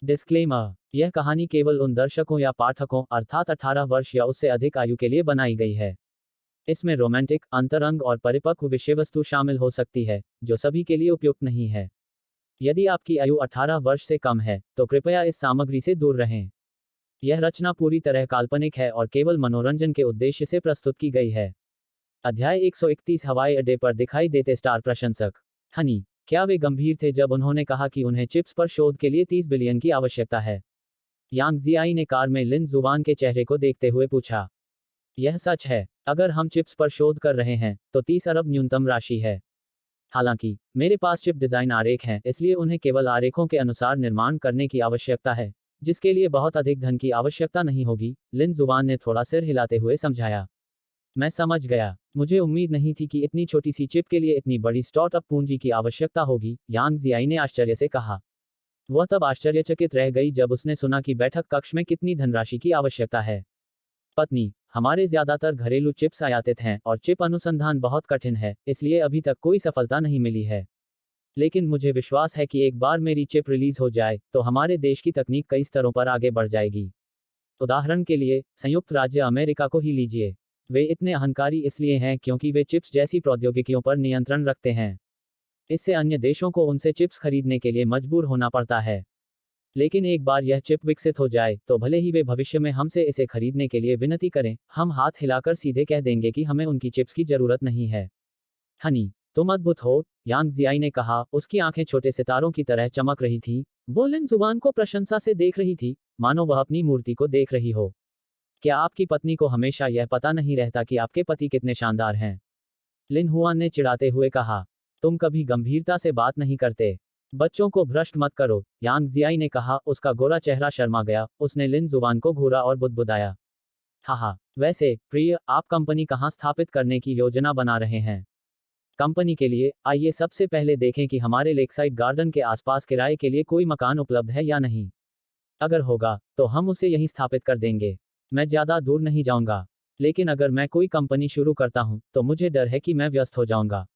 Disclaimer, यह कहानी केवल उन दर्शकों या पाठकों अर्थात 18 वर्ष या उससे अधिक आयु के लिए बनाई गई है। इसमें रोमांटिक, अंतरंग और परिपक्व विषय वस्तु शामिल हो सकती है, जो सभी के लिए उपयुक्त नहीं है। यदि आपकी आयु 18 वर्ष से कम है, तो कृपया इस सामग्री से दूर रहें। यह रचना पूरी तरह काल्पनिक है और केवल मनोरंजन के उद्देश्य से प्रस्तुत की गई है। अध्याय 131 हवाई अड्डे पर दिखाई देते स्टार प्रशंसक। हनी, क्या वे गंभीर थे जब उन्होंने कहा कि उन्हें चिप्स पर शोध के लिए 30 बिलियन की आवश्यकता है? यांग जियाई ने कार में लिन जुवान के चेहरे को देखते हुए पूछा। यह सच है। अगर हम चिप्स पर शोध कर रहे हैं, तो 30 अरब न्यूनतम राशि है। हालांकि, मेरे पास चिप डिजाइन आरेख हैं, इसलिए उन्हें केवल आरेखों के अनुसार निर्माण करने की आवश्यकता है, जिसके लिए बहुत अधिक धन की आवश्यकता नहीं होगी, लिन जुवान ने थोड़ा सिर हिलाते हुए समझाया। मैं समझ गया। मुझे उम्मीद नहीं थी कि इतनी छोटी सी चिप के लिए इतनी बड़ी स्टार्टअप पूंजी की आवश्यकता होगी, यांग जियाई ने आश्चर्य से कहा। वह तब आश्चर्यचकित रह गई जब उसने सुना कि बैठक कक्ष में कितनी धनराशि की आवश्यकता है। पत्नी, हमारे ज्यादातर घरेलू चिप्स आयातित हैं और चिप अनुसंधान बहुत कठिन है, इसलिए अभी तक कोई सफलता नहीं मिली है। लेकिन मुझे विश्वास है कि एक बार मेरी चिप रिलीज हो जाए, तो हमारे देश की तकनीक कई स्तरों पर आगे बढ़ जाएगी। उदाहरण के लिए, संयुक्त राज्य अमेरिका को ही लीजिए। वे इतने अहंकारी इसलिए हैं क्योंकि वे चिप्स जैसी प्रौद्योगिकियों पर नियंत्रण रखते हैं। इससे अन्य देशों को उनसे चिप्स खरीदने के लिए मजबूर होना पड़ता है। लेकिन एक बार यह चिप विकसित हो जाए, तो भले ही वे भविष्य में हमसे इसे खरीदने के लिए विनती करें, हम हाथ हिलाकर सीधे कह देंगे कि हमें उनकी चिप्स की जरूरत नहीं है। हनी, तुम अद्भुत हो, यांग जियाई ने कहा, उसकी आंखें छोटे सितारों की तरह चमक रही थीं। वो लिन जुबान को प्रशंसा से देख रही थी, मानो वह अपनी मूर्ति को देख रही हो। क्या आपकी पत्नी को हमेशा यह पता नहीं रहता कि आपके पति कितने शानदार हैं? लिन हुआन ने चिढ़ाते हुए कहा। तुम कभी गंभीरता से बात नहीं करते। बच्चों को भ्रष्ट मत करो, यांग जियाई ने कहा। उसका गोरा चेहरा शर्मा गया। उसने लिन जुबान को घूरा और बुदबुदाया। हाहा, वैसे, प्रिय, आप कंपनी कहाँ स्थापित करने की योजना बना रहे हैं? कंपनी के लिए, आइए सबसे पहले देखें कि हमारे लेकसाइड गार्डन के आसपास किराए के लिए कोई मकान उपलब्ध है या नहीं। अगर होगा, तो हम उसे यहीं स्थापित कर देंगे। मैं ज्यादा दूर नहीं जाऊंगा। लेकिन अगर मैं कोई कंपनी शुरू करता हूं, तो मुझे डर है कि मैं व्यस्त हो जाऊंगा।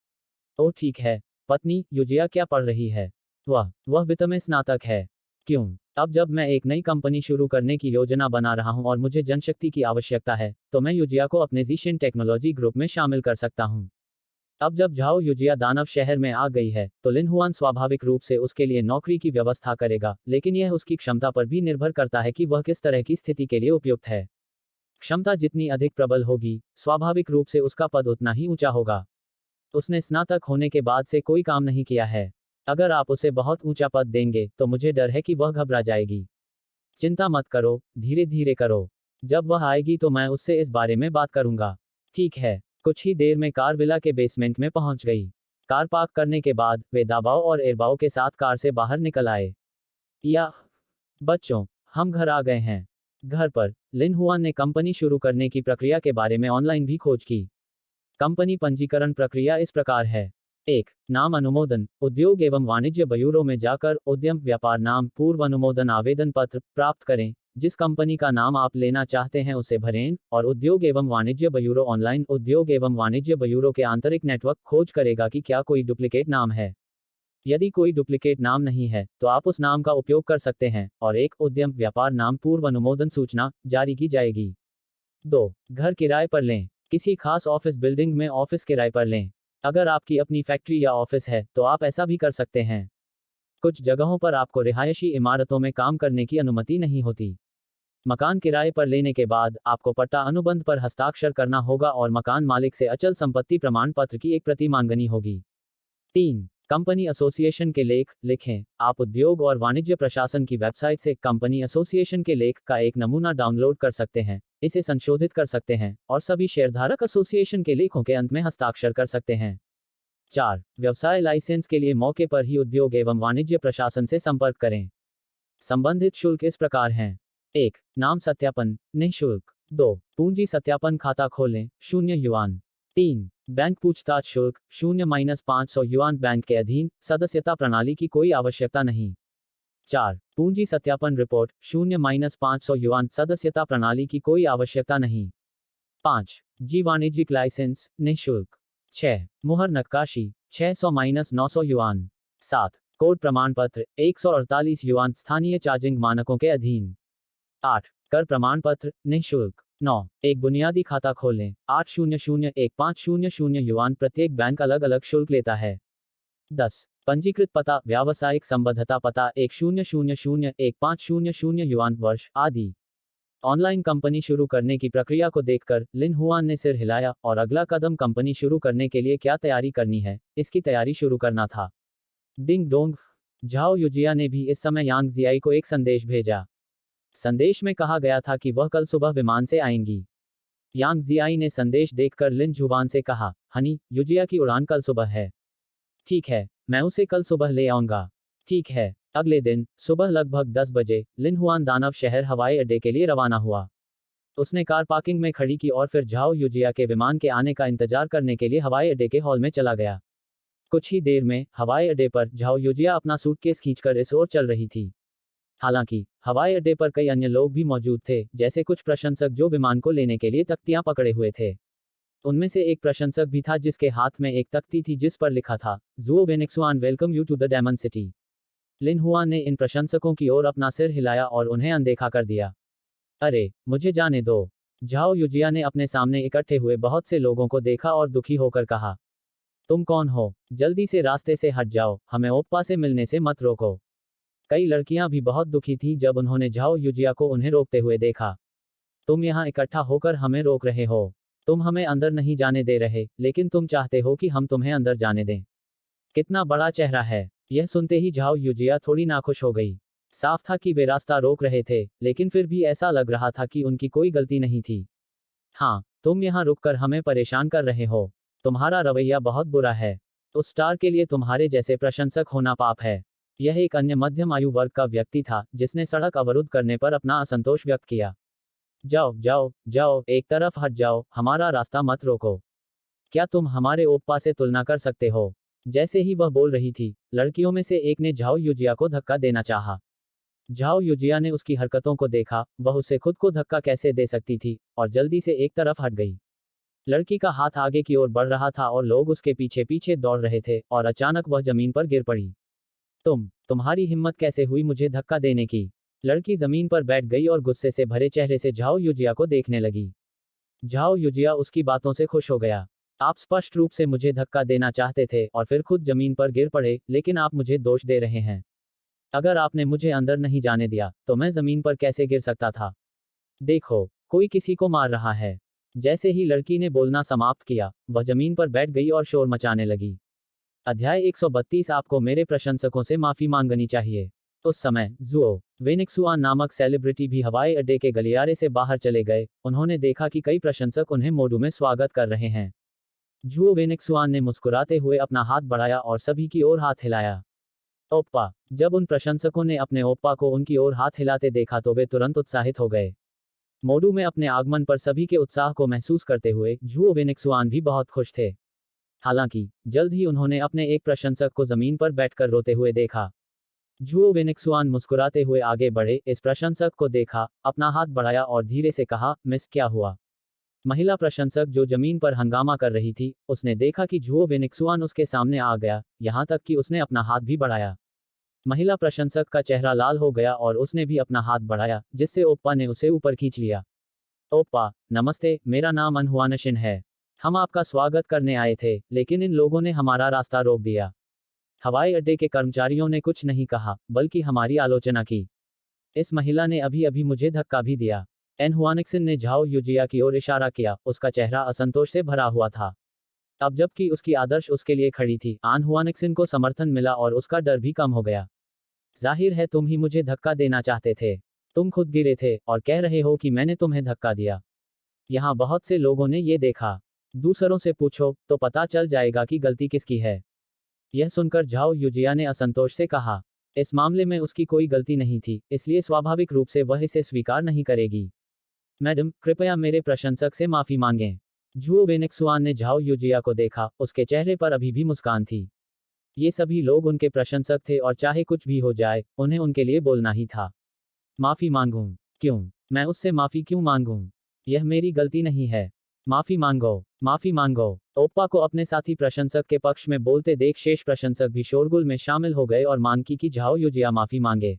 ओह ठीक है। पत्नी, युजिया क्या पढ़ रही है? वह वित्त में स्नातक है। क्यों? अब जब मैं एक नई कंपनी शुरू करने की योजना बना रहा हूं और मुझे जनशक्ति की आवश्यकता है, तो मैं युजिया को अपने जीशिन टेक्नोलॉजी ग्रुप में शामिल कर सकता हूं। अब जब झाओ युजिया दानव शहर में आ गई है, तो लिन हुआन स्वाभाविक रूप से उसके लिए नौकरी की व्यवस्था करेगा, लेकिन यह उसकी क्षमता पर भी निर्भर करता है कि वह किस तरह की स्थिति के लिए उपयुक्त है। क्षमता जितनी अधिक प्रबल होगी, स्वाभाविक रूप से उसका पद उतना ही ऊंचा होगा। उसने स्नातक होने के बाद से कोई काम नहीं किया है। अगर आप उसे बहुत ऊंचा पद देंगे, तो मुझे डर है कि वह घबरा जाएगी। चिंता मत करो, धीरे धीरे करो। जब वह आएगी तो मैं उससे इस बारे में बात करूंगा। ठीक है। कुछ ही देर में कार विला के बेसमेंट में पहुंच गई। कार पार्क करने के बाद, वे दाबाओ और एयरबाओ के साथ कार से बाहर निकल आए। या बच्चों, हम घर आ गए हैं। घर पर, लिन हुआन ने कंपनी शुरू करने की प्रक्रिया के बारे में ऑनलाइन भी खोज की। कंपनी पंजीकरण प्रक्रिया इस प्रकार है। 1. नाम अनुमोदन। उद्योग एवं वाणिज्य ब्यूरो में जाकर उद्यम व्यापार नाम पूर्व अनुमोदन आवेदन पत्र प्राप्त करें। जिस कंपनी का नाम आप लेना चाहते हैं उसे भरें, और उद्योग एवं वाणिज्य ब्यूरो ऑनलाइन उद्योग एवं वाणिज्य ब्यूरो के आंतरिक नेटवर्क खोज करेगा कि क्या कोई डुप्लीकेट नाम है। यदि कोई डुप्लीकेट नाम नहीं है, तो आप उस नाम का उपयोग कर सकते हैं, और एक उद्यम व्यापार नाम पूर्व अनुमोदन सूचना जारी की जाएगी। 2. घर किराए पर लें। किसी खास ऑफिस बिल्डिंग में ऑफिस किराए पर लें। अगर आपकी अपनी फैक्ट्री या ऑफिस है, तो आप ऐसा भी कर सकते हैं। कुछ जगहों पर आपको रिहायशी इमारतों में काम करने की अनुमति नहीं होती। मकान किराए पर लेने के बाद, आपको पट्टा अनुबंध पर हस्ताक्षर करना होगा और मकान मालिक से अचल संपत्ति प्रमाण पत्र की एक प्रति मांगनी होगी। 3. कंपनी एसोसिएशन के लेख लिखें। आप उद्योग और वाणिज्य प्रशासन की वेबसाइट से कंपनी एसोसिएशन के लेख का एक नमूना डाउनलोड कर सकते हैं, इसे संशोधित कर सकते हैं, और सभी शेयरधारक एसोसिएशन के लेखों के अंत में हस्ताक्षर कर सकते हैं। 4. व्यवसाय लाइसेंस के लिए मौके पर ही उद्योग एवं वाणिज्य प्रशासन से संपर्क करें। संबंधित शुल्क इस प्रकार हैं। 1. नाम सत्यापन, निःशुल्क। 2. पूंजी सत्यापन खाता खोलें, 0 युआन। 3. बैंक पूछताछ शुल्क, 0-500 युआन। बैंक के अधीन सदस्यता प्रणाली की कोई आवश्यकता नहीं। 4. पूंजी सत्यापन रिपोर्ट, 0-500 युआन। सदस्यता प्रणाली की कोई आवश्यकता नहीं। 5. जी वाणिज्यिक लाइसेंस, निःशुल्क। 6. मुहर नक्काशी, 600-900 युआन। 7. कोड प्रमाण पत्र 148 युआन स्थानीय चार्जिंग मानकों के अधीन। 8. कर प्रमाण पत्र निःशुल्क। 9. एक बुनियादी खाता खोलें। 8001500 युआन प्रत्येक बैंक अलग अलग शुल्क लेता है। 10. पंजीकृत पता व्यावसायिक संबद्धता पता 10001500 युआन वर्ष आदि। ऑनलाइन कंपनी शुरू करने की प्रक्रिया को देखकर लिन हुआन ने सिर हिलाया और अगला कदम कंपनी शुरू करने के लिए क्या तैयारी करनी है, इसकी तैयारी शुरू करना था। Ding dong. झाओ युजिया ने भी इस समय यांग जियाई को एक संदेश भेजा। संदेश में कहा गया था कि वह कल सुबह विमान से आएंगी। यांग जियाई ने संदेश देखकर लिन जुवान से कहा, हनी, युजिया की उड़ान कल सुबह है। ठीक है, मैं उसे कल सुबह ले आऊंगा। ठीक है। अगले दिन सुबह लगभग 10 बजे लिन हुआन दानव शहर हवाई अड्डे के लिए रवाना हुआ। उसने कार पार्किंग में खड़ी की और फिर झाओ युजिया के विमान के आने का इंतजार करने के लिए हवाई अड्डे के हॉल में चला गया। कुछ ही देर में हवाई अड्डे पर झाओ युजिया अपना सूटकेस खींचकर इस ओर चल रही थी। हालांकि हवाई अड्डे पर कई अन्य लोग भी मौजूद थे, जैसे कुछ प्रशंसक जो विमान को लेने के लिए तख्तियां पकड़े हुए थे। उनमें से एक प्रशंसक भी था जिसके हाथ में एक तख्ती थी जिस पर लिखा था, Zhuo Wenxuan welcome you to the diamond city. Lin Huan ने इन प्रशंसकों की ओर अपना सिर हिलाया और उन्हें अनदेखा कर दिया। अरे, मुझे जाने दो। झाओ युजिया ने अपने सामने इकट्ठे हुए बहुत से लोगों को देखा और दुखी होकर कहा, तुम कौन हो? जल्दी से रास्ते से हट जाओ, हमें ओप्पा से मिलने से मत रोको। कई लड़कियां भी बहुत दुखी थीं जब उन्होंने झाओ युजिया को उन्हें रोकते हुए देखा। तुम यहाँ इकट्ठा होकर हमें रोक रहे हो। तुम हमें अंदर नहीं जाने दे रहे, लेकिन तुम चाहते हो कि हम तुम्हें अंदर जाने दें। कितना बड़ा चेहरा है। यह सुनते ही झाओ युजिया थोड़ी नाखुश हो गई। साफ था कि वे रास्ता रोक रहे थे, लेकिन फिर भी ऐसा लग रहा था कि उनकी कोई गलती नहीं थी। हाँ, तुम यहाँ रुककर हमें परेशान कर रहे हो। तुम्हारा रवैया बहुत बुरा है। उस स्टार के लिए तुम्हारे जैसे प्रशंसक होना पाप है। यह एक अन्य मध्यम आयु वर्ग का व्यक्ति था जिसने सड़क अवरुद्ध करने पर अपना असंतोष व्यक्त किया। जाओ जाओ जाओ, एक तरफ हट जाओ, हमारा रास्ता मत रोको। क्या तुम हमारे ओप्पा से तुलना कर सकते हो? जैसे ही वह बोल रही थी, लड़कियों में से एक ने झाओ युजिया को धक्का देना चाहा। झाओ युजिया ने उसकी हरकतों को देखा, वह उसे खुद को धक्का कैसे दे सकती थी, और जल्दी से एक तरफ हट गई। लड़की का हाथ आगे की ओर बढ़ रहा था और लोग उसके पीछे पीछे दौड़ रहे थे और अचानक वह जमीन पर गिर पड़ी। तुम्हारी हिम्मत कैसे हुई मुझे धक्का देने की? लड़की जमीन पर बैठ गई और गुस्से से भरे चेहरे से झाओ युजिया को देखने लगी। झाओ युजिया उसकी बातों से खुश हो गया। आप स्पष्ट रूप से मुझे धक्का देना चाहते थे और फिर खुद जमीन पर गिर पड़े, लेकिन आप मुझे दोष दे रहे हैं। अगर आपने मुझे अंदर नहीं जाने दिया, तो मैं जमीन पर कैसे गिर सकता था? देखो, कोई किसी को मार रहा है। जैसे ही लड़की ने बोलना समाप्त किया, वह जमीन पर बैठ गई और शोर मचाने लगी। अध्याय 132। आपको मेरे प्रशंसकों से माफी मांगनी चाहिए। उस समय जुओ वेनेक्सुआन नामक सेलिब्रिटी भी हवाई अड्डे के गलियारे से बाहर चले गए। उन्होंने देखा कि कई प्रशंसक उन्हें मोडू में स्वागत कर रहे हैं। जुओ वेनेक्सुआन ने मुस्कुराते हुए अपना हाथ बढ़ाया और सभी की ओर हाथ हिलाया। ओप्पा। जब उन प्रशंसकों ने अपने ओप्पा को उनकी ओर हाथ हिलाते देखा तो वे तुरंत उत्साहित हो गए। मोडू में अपने आगमन पर सभी के उत्साह को महसूस करते हुए जुओ वेनेक्सुआन भी बहुत खुश थे। हालांकि जल्द ही उन्होंने अपने एक प्रशंसक को जमीन पर बैठकर रोते हुए देखा। जुओ वेनेक्सुआन मुस्कुराते हुए आगे बढ़े, इस प्रशंसक को देखा, अपना हाथ बढ़ाया और धीरे से कहा, मिस, क्या हुआ? महिला प्रशंसक जो जमीन पर हंगामा कर रही थी, उसने देखा कि जुओ वेनेक्सुआन उसके सामने आ गया, यहां तक कि उसने अपना हाथ भी बढ़ाया। महिला प्रशंसक का चेहरा लाल हो गया और उसने भी अपना हाथ बढ़ाया, जिससे ओप्पा ने उसे ऊपर खींच लिया। ओप्पा, नमस्ते, मेरा नाम अनहुआनशिन है। हम आपका स्वागत करने आए थे, लेकिन इन लोगों ने हमारा रास्ता रोक दिया। हवाई अड्डे के कर्मचारियों ने कुछ नहीं कहा, बल्कि हमारी आलोचना की। इस महिला ने अभी अभी मुझे धक्का भी दिया। एन हुआनिक्सिन ने झाओ युजिया की ओर इशारा किया, उसका चेहरा असंतोष से भरा हुआ था। अब जबकि उसकी आदर्श उसके लिए खड़ी थी, आन हुआनिक्सिन को समर्थन मिला और उसका डर भी कम हो गया। जाहिर है तुम ही मुझे धक्का देना चाहते थे। तुम खुद गिरे थे और कह रहे हो कि मैंने तुम्हें धक्का दिया। यहाँ बहुत से लोगों ने ये देखा। दूसरों से पूछो तो पता चल जाएगा कि गलती किसकी है। यह सुनकर झाओ युजिया ने असंतोष से कहा, इस मामले में उसकी कोई गलती नहीं थी, इसलिए स्वाभाविक रूप से वह इसे स्वीकार नहीं करेगी। मैडम, कृपया मेरे प्रशंसक से माफी मांगें। जुओ वेनेक्सुआन ने झाओ युजिया को देखा, उसके चेहरे पर अभी भी मुस्कान थी। ये सभी लोग उनके प्रशंसक थे और चाहे कुछ भी हो जाए, उन्हें उनके लिए बोलना ही था। माफी मांगूं? क्यों? मैं उससे माफी क्यों मांगूं? यह मेरी गलती नहीं है। माफी मांगो, माफी मांगो। ओप्पा को अपने साथी प्रशंसक के पक्ष में बोलते देख शेष प्रशंसक भी शोरगुल में शामिल हो गए और मांग की कि झाओ युजिया माफी मांगे।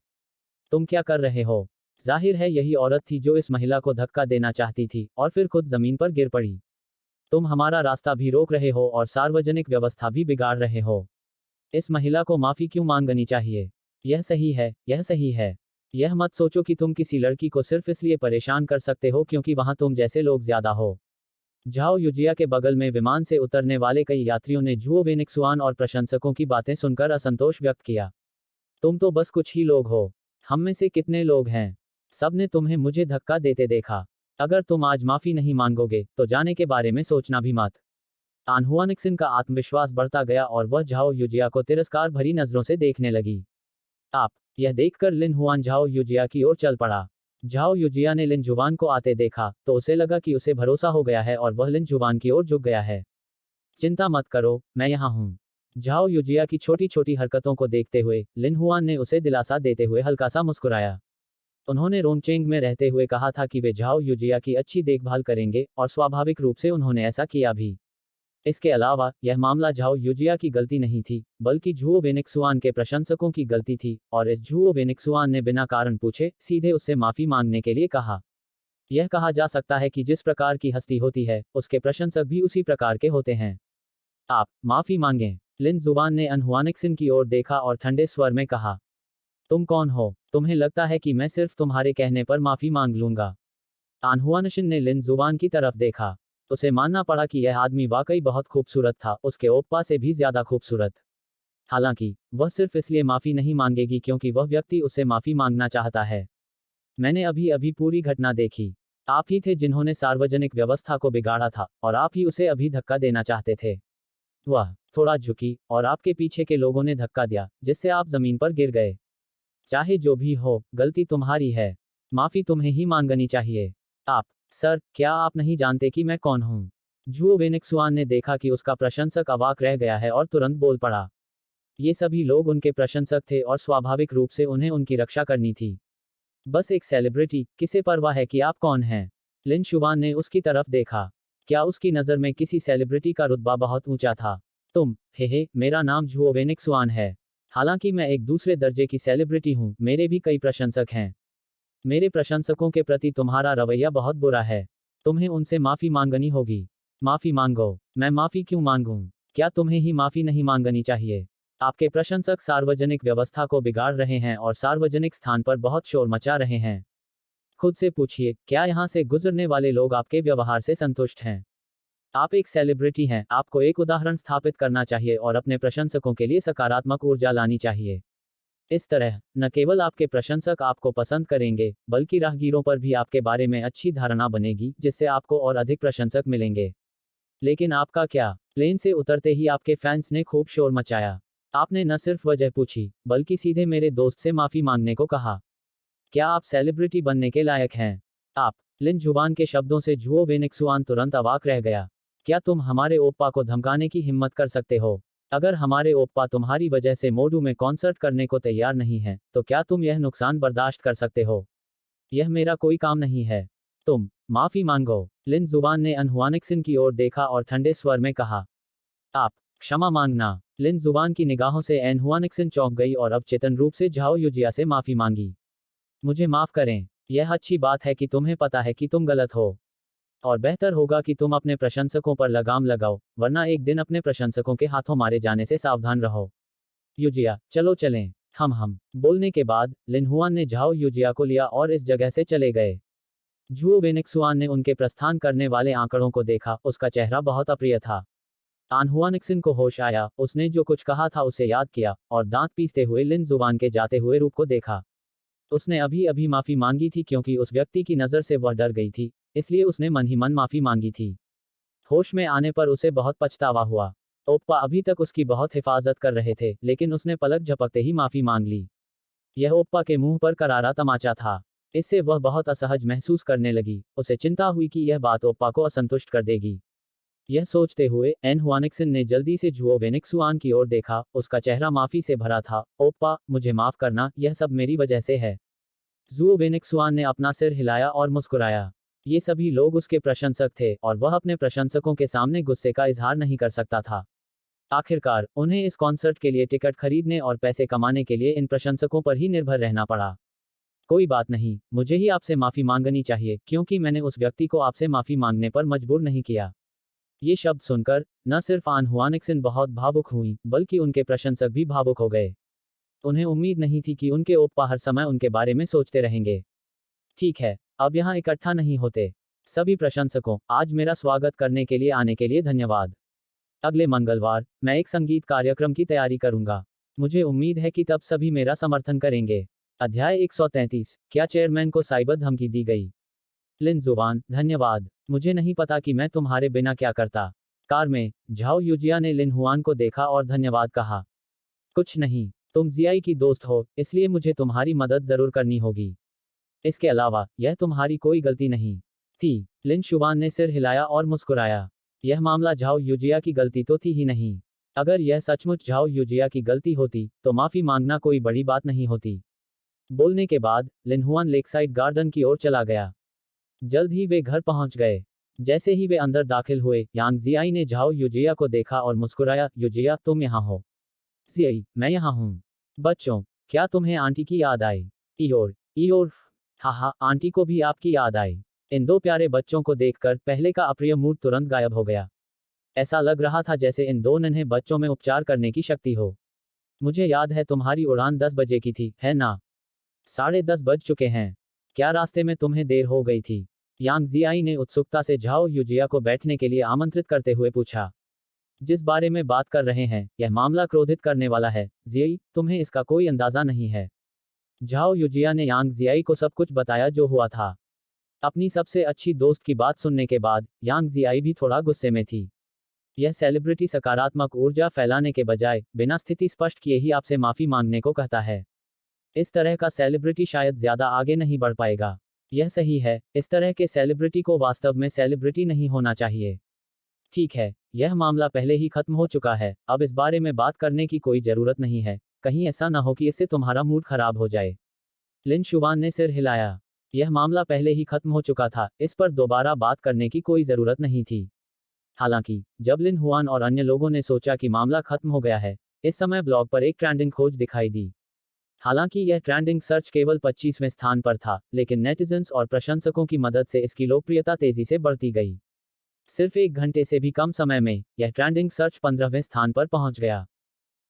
तुम क्या कर रहे हो? जाहिर है यही औरत थी जो इस महिला को धक्का देना चाहती थी और फिर खुद जमीन पर गिर पड़ी। तुम हमारा रास्ता भी रोक रहे हो और सार्वजनिक व्यवस्था भी बिगाड़ रहे हो। इस महिला को माफी क्यों मांगनी चाहिए? यह सही है, यह सही है। यह मत सोचो कि तुम किसी लड़की को सिर्फ इसलिए परेशान कर सकते हो क्योंकि वहां तुम जैसे लोग ज्यादा हो। झाओ युजिया के बगल में विमान से उतरने वाले कई यात्रियों ने झुओ वेनिक्सुआन और प्रशंसकों की बातें सुनकर असंतोष व्यक्त किया। तुम तो बस कुछ ही लोग हो। हम में से कितने लोग हैं? सबने तुम्हें मुझे धक्का देते देखा। अगर तुम आज माफी नहीं मांगोगे तो जाने के बारे में सोचना भी मत। आनहुआनिक्सिन का आत्मविश्वास बढ़ता गया और वह झाओ युजिया को तिरस्कार भरी नजरों से देखने लगी। आप। यह देखकर लिन हुआन झाओ युजिया की ओर चल पड़ा। झाओ युजिया ने लिन जुवान को आते देखा तो उसे लगा कि उसे भरोसा हो गया है और वह लिन जुवान की ओर झुक गया है। चिंता मत करो, मैं यहाँ हूँ। झाओ युजिया की छोटी छोटी हरकतों को देखते हुए लिन हुआन ने उसे दिलासा देते हुए हल्का सा मुस्कुराया। उन्होंने रोंगचेंग में रहते हुए कहा था कि वे झाओ युजिया की अच्छी देखभाल करेंगे और स्वाभाविक रूप से उन्होंने ऐसा किया भी। इसके अलावा यह मामला झाओ युजिया की गलती नहीं थी बल्कि झुओ वेनिक्सुआन के प्रशंसकों की गलती थी और इस झुओ वेनिक्सुआन ने बिना कारण पूछे सीधे उससे माफी मांगने के लिए कहा। यह कहा जा सकता है कि जिस प्रकार की हस्ती होती है उसके प्रशंसक भी उसी प्रकार के होते हैं। आप माफी मांगें। लिन जुबान ने अनहुआनिक्सिन की ओर देखा और ठंडे स्वर में कहा, तुम कौन हो? तुम्हें लगता है कि मैं सिर्फ तुम्हारे कहने पर माफी मांग लूंगा? अनहुआनिक्सिन ने लिन जुबान की तरफ देखा। उसे मानना पड़ा कि यह आदमी वाकई बहुत खूबसूरत था, उसके ओप्पा से भी ज्यादा खूबसूरत। हालांकि वह सिर्फ इसलिए माफी नहीं मांगेगी क्योंकि वह व्यक्ति उससे माफी मांगना चाहता है। मैंने अभी अभी पूरी घटना देखी। आप ही थे जिन्होंने सार्वजनिक व्यवस्था को बिगाड़ा था और आप ही उसे अभी धक्का देना चाहते थे। वह थोड़ा झुकी और आपके पीछे के लोगों ने धक्का दिया जिससे आप जमीन पर गिर गए। चाहे जो भी हो, गलती तुम्हारी है। माफी तुम्हें ही मांगनी चाहिए। आप। सर, क्या आप नहीं जानते कि मैं कौन हूं? झुओ वेनिक्सुआन ने देखा कि उसका प्रशंसक अवाक रह गया है और तुरंत बोल पड़ा। ये सभी लोग उनके प्रशंसक थे और स्वाभाविक रूप से उन्हें उनकी रक्षा करनी थी। बस एक सेलिब्रिटी, किसे परवाह है कि आप कौन हैं? लिन शुवान ने उसकी तरफ देखा। क्या उसकी नज़र में किसी सेलिब्रिटी का रुतबा बहुत ऊंचा था? तुम। हे, मेरा नाम झुओ वेनिक्सुआन है। हालांकि मैं एक दूसरे दर्जे की सेलिब्रिटी हूं, मेरे भी कई प्रशंसक हैं। मेरे प्रशंसकों के प्रति तुम्हारा रवैया बहुत बुरा है। तुम्हें उनसे माफी मांगनी होगी। माफी मांगो। मैं माफी क्यों मांगूं? क्या तुम्हें ही माफी नहीं मांगनी चाहिए? आपके प्रशंसक सार्वजनिक व्यवस्था को बिगाड़ रहे हैं और सार्वजनिक स्थान पर बहुत शोर मचा रहे हैं। खुद से पूछिए, क्या यहाँ से गुजरने वाले लोग आपके व्यवहार से संतुष्ट हैं? आप एक सेलिब्रिटी हैं, आपको एक उदाहरण स्थापित करना चाहिए और अपने प्रशंसकों के लिए सकारात्मक ऊर्जा लानी चाहिए। इस तरह न केवल आपके प्रशंसक आपको पसंद करेंगे बल्कि राहगीरों पर भी आपके बारे में अच्छी धारणा बनेगी जिससे आपको और अधिक प्रशंसक मिलेंगे। लेकिन आपका क्या? प्लेन से उतरते ही आपके फैंस ने खूब शोर मचाया। आपने न सिर्फ वजह पूछी बल्कि सीधे मेरे दोस्त से माफी मांगने को कहा। क्या आप सेलिब्रिटी बनने के लायक हैं? आप। लिन जुबान के शब्दों से झुओ वेनिक्सुआन तुरंत अवाक रह गया। क्या तुम हमारे ओप्पा को धमकाने की हिम्मत कर सकते हो? अगर हमारे ओप्पा तुम्हारी वजह से मोडू में कॉन्सर्ट करने को तैयार नहीं है तो क्या तुम यह नुकसान बर्दाश्त कर सकते हो? यह मेरा कोई काम नहीं है। तुम माफी मांगो। लिन जुबान ने अनहुआनिक्सिन की ओर देखा और ठंडे स्वर में कहा, आप क्षमा मांगना। लिन जुबान की निगाहों से अनहुआनिक्सिन चौंक गई और अब चेतन रूप से झाओ युजिया से माफी मांगी। मुझे माफ करें। यह अच्छी बात है कि तुम्हें पता है कि तुम गलत हो। और बेहतर होगा कि तुम अपने प्रशंसकों पर लगाम लगाओ, वरना एक दिन अपने प्रशंसकों के हाथों मारे जाने से सावधान रहो। युजिया, चलो चलें। हम बोलने के बाद लिन हुआन ने झाओ युजिया को लिया और इस जगह से चले गए। झुओ वेनिक्सुआन ने उनके प्रस्थान करने वाले आंकड़ों को देखा, उसका चेहरा बहुत अप्रिय था। आनहुआनिक्सिन को होश आया, उसने जो कुछ कहा था उसे याद किया और दांत पीसते हुए लिन जुबान के जाते हुए रूप को देखा। उसने अभी अभी माफी मांगी थी क्योंकि उस व्यक्ति की नज़र से वह डर गई थी, इसलिए उसने मन ही मन माफी मांगी थी। होश में आने पर उसे बहुत पछतावा हुआ। ओप्पा अभी तक उसकी बहुत हिफाजत कर रहे थे लेकिन उसने पलक झपकते ही माफी मांग ली। यह ओप्पा के मुंह पर करारा तमाचा था। इससे वह बहुत असहज महसूस करने लगी। उसे चिंता हुई कि यह बात ओप्पा को असंतुष्ट कर देगी। यह सोचते हुए अनहुआनिक्सिन ने जल्दी से झुओ वेनिक्सुआन की ओर देखा, उसका चेहरा माफी से भरा था। ओप्पा, मुझे माफ करना, यह सब मेरी वजह से है। झुओ वेनिक्सुआन ने अपना सिर हिलाया और मुस्कुराया। ये सभी लोग उसके प्रशंसक थे और वह अपने प्रशंसकों के सामने गुस्से का इजहार नहीं कर सकता था। आखिरकार उन्हें इस कॉन्सर्ट के लिए टिकट खरीदने और पैसे कमाने के लिए इन प्रशंसकों पर ही निर्भर रहना पड़ा। कोई बात नहीं, मुझे ही आपसे माफी मांगनी चाहिए क्योंकि मैंने उस व्यक्ति को आपसे माफी मांगने पर मजबूर नहीं किया। ये शब्द सुनकर न सिर्फ आन हुआनिक्सन बहुत भावुक हुई बल्कि उनके प्रशंसक भी भावुक हो गए। उन्हें उम्मीद नहीं थी कि उनके ओप्पा हर समय उनके बारे में सोचते रहेंगे। ठीक है, अब यहाँ इकट्ठा नहीं होते। सभी प्रशंसकों, आज मेरा स्वागत करने के लिए आने के लिए धन्यवाद। अगले मंगलवार मैं एक संगीत कार्यक्रम की तैयारी करूंगा। मुझे उम्मीद है कि तब सभी मेरा समर्थन करेंगे। अध्याय 133, क्या चेयरमैन को साइबर धमकी दी गई। लिन जुवान, धन्यवाद। मुझे नहीं पता कि मैं तुम्हारे बिना क्या करता। कार में झाओ यूजिया ने लिन हुआन को देखा और धन्यवाद कहा। कुछ नहीं, तुम जियाई की दोस्त हो, इसलिए मुझे तुम्हारी मदद जरूर करनी होगी। इसके अलावा यह तुम्हारी कोई गलती नहीं थी। लिन शुवान ने सिर हिलाया और मुस्कुराया। यह मामला झाओ यूजिया की गलती तो थी ही नहीं। अगर यह सचमुच झाओ यूजिया की गलती होती तो माफी मांगना कोई बड़ी बात नहीं होती। बोलने के बाद लिन हुआन लेकसाइड गार्डन की ओर चला गया। जल्द ही वे घर पहुंच गए। जैसे ही वे अंदर दाखिल हुए, यांग जियाई ने झाओ यूजिया को देखा और मुस्कुराया। यूजिया, तुम यहाँ हो। जियाई, मैं यहाँ हूँ। बच्चों, क्या तुम्हें आंटी की याद आई? इयोर, इयोर। हाँ, आंटी को भी आपकी याद आई। इन दो प्यारे बच्चों को देखकर पहले का अप्रिय मूड तुरंत गायब हो गया। ऐसा लग रहा था जैसे इन दो नन्हे बच्चों में उपचार करने की शक्ति हो। मुझे याद है तुम्हारी उड़ान 10 बजे की थी, है ना? 10:30 बज चुके हैं। क्या रास्ते में तुम्हें देर हो गई थी? यांग जियाई ने उत्सुकता से झाओ यूजिया को बैठने के लिए आमंत्रित करते हुए पूछा। जिस बारे में बात कर रहे हैं यह मामला क्रोधित करने वाला है जियाई, तुम्हें इसका कोई अंदाजा नहीं है। झाओ यूजिया ने यांग जियाई को सब कुछ बताया जो हुआ था। अपनी सबसे अच्छी दोस्त की बात सुनने के बाद यांग जियाई भी थोड़ा गुस्से में थी। यह सेलिब्रिटी सकारात्मक ऊर्जा फैलाने के बजाय बिना स्थिति स्पष्ट किए ही आपसे माफी मांगने को कहता है। इस तरह का सेलिब्रिटी शायद ज्यादा आगे नहीं बढ़ पाएगा। यह सही है, इस तरह के सेलिब्रिटी को वास्तव में सेलिब्रिटी नहीं होना चाहिए। ठीक है, यह मामला पहले ही खत्म हो चुका है, अब इस बारे में बात करने की कोई जरूरत नहीं है। कहीं ऐसा ना हो कि इससे तुम्हारा मूड खराब हो जाए। लिन शुवान ने सिर हिलाया। यह मामला पहले ही खत्म हो चुका था, इस पर दोबारा बात करने की कोई जरूरत नहीं थी। हालांकि जब लिन हुआन और अन्य लोगों ने सोचा कि मामला खत्म हो गया है, इस समय ब्लॉग पर एक ट्रेंडिंग खोज दिखाई दी। हालांकि यह ट्रेंडिंग सर्च केवल 25वें स्थान पर था, लेकिन नेटिजन्स और प्रशंसकों की मदद से इसकी लोकप्रियता तेजी से बढ़ती गई। सिर्फ 1 घंटे से भी कम समय में यह ट्रेंडिंग सर्च 15वें स्थान पर पहुंच गया।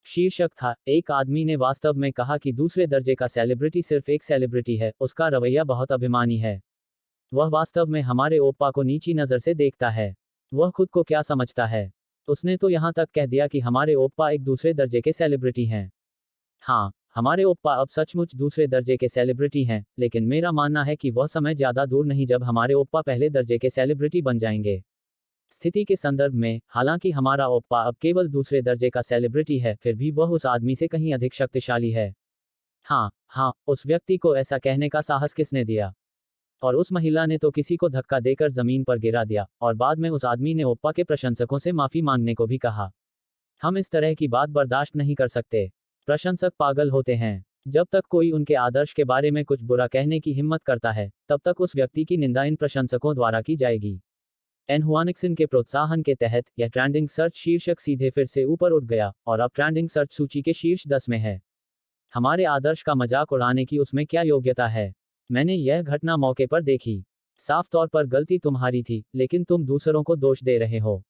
शीर्षक था, एक आदमी ने वास्तव में कहा कि दूसरे दर्जे का सेलिब्रिटी सिर्फ एक सेलिब्रिटी है, उसका रवैया बहुत अभिमानी है। वह वास्तव में हमारे ओप्पा को नीची नज़र से देखता है। वह खुद को क्या समझता है? उसने तो यहाँ तक कह दिया कि हमारे ओप्पा एक दूसरे दर्जे के सेलिब्रिटी हैं। हाँ, हमारे ओप्पा अब सचमुच दूसरे दर्जे के सेलिब्रिटी हैं, लेकिन मेरा मानना है कि वह समय ज़्यादा दूर नहीं जब हमारे ओप्पा पहले दर्जे के सेलिब्रिटी बन जाएंगे। स्थिति के संदर्भ में, हालांकि हमारा ओप्पा अब केवल दूसरे दर्जे का सेलिब्रिटी है, फिर भी वह उस आदमी से कहीं अधिक शक्तिशाली है। हाँ, उस व्यक्ति को ऐसा कहने का साहस किसने दिया? और उस महिला ने तो किसी को धक्का देकर जमीन पर गिरा दिया, और बाद में उस आदमी ने ओप्पा के प्रशंसकों से माफी मांगने को भी कहा। हम इस तरह की बात बर्दाश्त नहीं कर सकते। प्रशंसक पागल होते हैं। जब तक कोई उनके आदर्श के बारे में कुछ बुरा कहने की हिम्मत करता है, तब तक उस व्यक्ति की निंदा इन प्रशंसकों द्वारा की जाएगी। एन हुआनिक्सन के प्रोत्साहन के तहत यह ट्रेंडिंग सर्च शीर्षक सीधे फिर से ऊपर उठ गया और अब ट्रेंडिंग सर्च सूची के शीर्ष 10 में है। हमारे आदर्श का मजाक उड़ाने की उसमें क्या योग्यता है? मैंने यह घटना मौके पर देखी। साफ तौर पर गलती तुम्हारी थी, लेकिन तुम दूसरों को दोष दे रहे हो।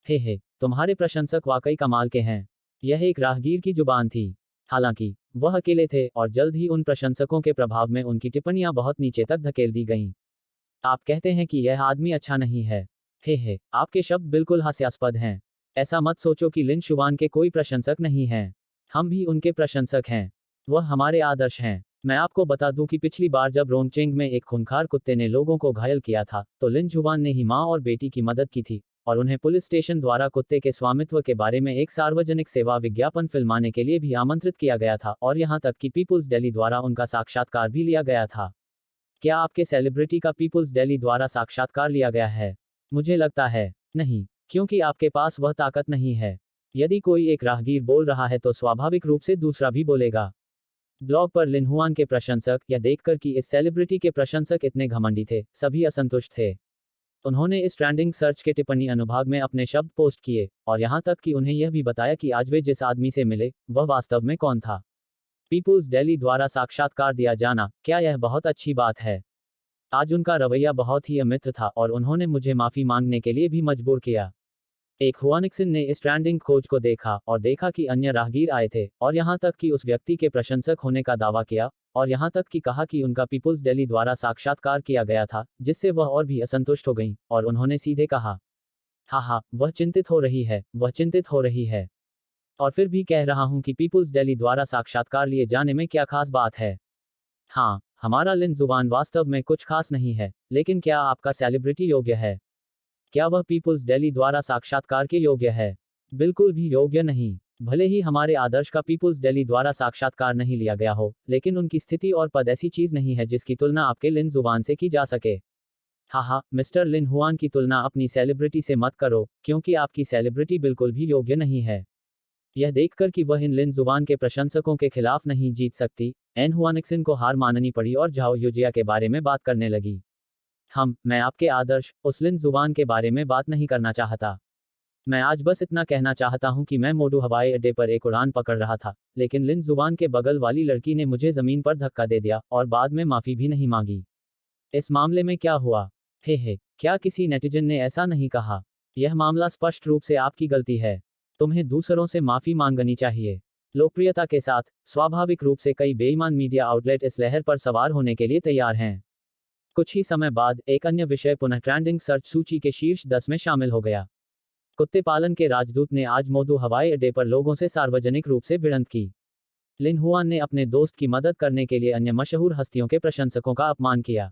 हे, तुम्हारे प्रशंसक वाकई कमाल के हैं। यह एक राहगीर की जुबान थी। हालांकि वह अकेले थे और जल्द ही उन प्रशंसकों के प्रभाव में उनकी टिप्पणियां बहुत नीचे तक धकेल दी गईं। आप कहते हैं कि यह आदमी अच्छा नहीं है। हे, आपके शब्द बिल्कुल हास्यास्पद हैं। ऐसा मत सोचो कि लिन शुवान के कोई प्रशंसक नहीं हैं। हम भी उनके प्रशंसक हैं। वह हमारे आदर्श हैं। मैं आपको बता दूं कि पिछली बार जब रोंगचेंग में एक खूंखार कुत्ते ने लोगों को घायल किया था, तो लिन शुवान ने ही मां और बेटी की मदद की थी और उन्हें पुलिस स्टेशन द्वारा कुत्ते के स्वामित्व के बारे में एक सार्वजनिक सेवा विज्ञापन फिल्माने के लिए भी आमंत्रित किया गया था, और यहां तक कि पीपुल्स डेली द्वारा उनका साक्षात्कार भी लिया गया था। क्या आपके सेलिब्रिटी का पीपुल्स डेली द्वारा साक्षात्कार लिया गया है? मुझे लगता है नहीं, क्योंकि आपके पास वह ताकत नहीं है। यदि कोई एक राहगीर बोल रहा है तो स्वाभाविक रूप से दूसरा भी बोलेगा। ब्लॉग पर लिन हुआन के प्रशंसक यह देखकर कि इस सेलिब्रिटी के प्रशंसक इतने घमंडी थे, सभी असंतुष्ट थे। उन्होंने इस ट्रेंडिंग सर्च के टिप्पणी अनुभाग में अपने शब्द पोस्ट किए, और यहां तक कि उन्हें यह भी बताया कि आज वे जिस आदमी से मिले, वह वास्तव में कौन था। पीपुल्स डेली द्वारा साक्षात्कार दिया जाना, क्या यह बहुत अच्छी बात है? आज उनका रवैया बहुत ही अमित्र था और उन्होंने मुझे माफी मांगने के लिए भी मजबूर किया। एक हुआनिक्सन ने इस ट्रेंडिंग खोज को देखा और देखा कि अन्य राहगीर आए थे, और यहां तक कि उस व्यक्ति के प्रशंसक होने का दावा किया, और यहां तक कि कहा कि उनका पीपुल्स डेली द्वारा साक्षात्कार किया गया था, जिससे वह और भी असंतुष्ट हो गईं, और उन्होंने सीधे कहा, हाँ, वह चिंतित हो रही है, वह चिंतित हो रही है। और फिर भी कह रहा हूं कि पीपुल्स डेली द्वारा साक्षात्कार लिए जाने में क्या खास बात है। हाँ, हमारा लिन जुबान वास्तव में कुछ खास नहीं है, लेकिन क्या आपका सेलिब्रिटी योग्य है? क्या वह पीपुल्स डेली द्वारा साक्षात्कार के योग्य है? बिल्कुल भी योग्य नहीं। भले ही हमारे आदर्श का पीपुल्स डेली द्वारा साक्षात्कार नहीं लिया गया हो, लेकिन उनकी स्थिति और पद ऐसी चीज नहीं है जिसकी तुलना आपके लिन जुबान से की जा सके। हाँ, मिस्टर लिन हुआन की तुलना अपनी सेलिब्रिटी से मत करो, क्योंकि आपकी सेलिब्रिटी बिल्कुल भी योग्य नहीं है। यह देखकर कि वह इन लिन जुबान के प्रशंसकों के खिलाफ नहीं जीत सकती, एन हुआनिक्सन को हार माननी पड़ी और झाओ युजिया के बारे में बात करने लगी। मैं आपके आदर्श उस लिन जुबान के बारे में बात नहीं करना चाहता। मैं आज बस इतना कहना चाहता हूं कि मैं मोडू हवाई अड्डे पर एक उड़ान पकड़ रहा था, लेकिन लिन जुबान के बगल वाली लड़की ने मुझे जमीन पर धक्का दे दिया और बाद में माफी भी नहीं मांगी। इस मामले में क्या हुआ? हे, क्या किसी नेटिजन ने ऐसा नहीं कहा? यह मामला स्पष्ट रूप से आपकी गलती है। तुम्हें दूसरों से माफी मांगनी चाहिए। लोकप्रियता के साथ, स्वाभाविक रूप से कई बेईमान मीडिया आउटलेट इस लहर पर सवार होने के लिए तैयार हैं। कुछ ही समय बाद एक अन्य विषय पुनः ट्रेंडिंग सर्च सूची के शीर्ष 10 में शामिल हो गया। कुत्ते पालन के राजदूत ने आज मोदू हवाई अड्डे पर लोगों से सार्वजनिक रूप से भिड़ंत की। लिन हुआन ने अपने दोस्त की मदद करने के लिए अन्य मशहूर हस्तियों के प्रशंसकों का अपमान किया।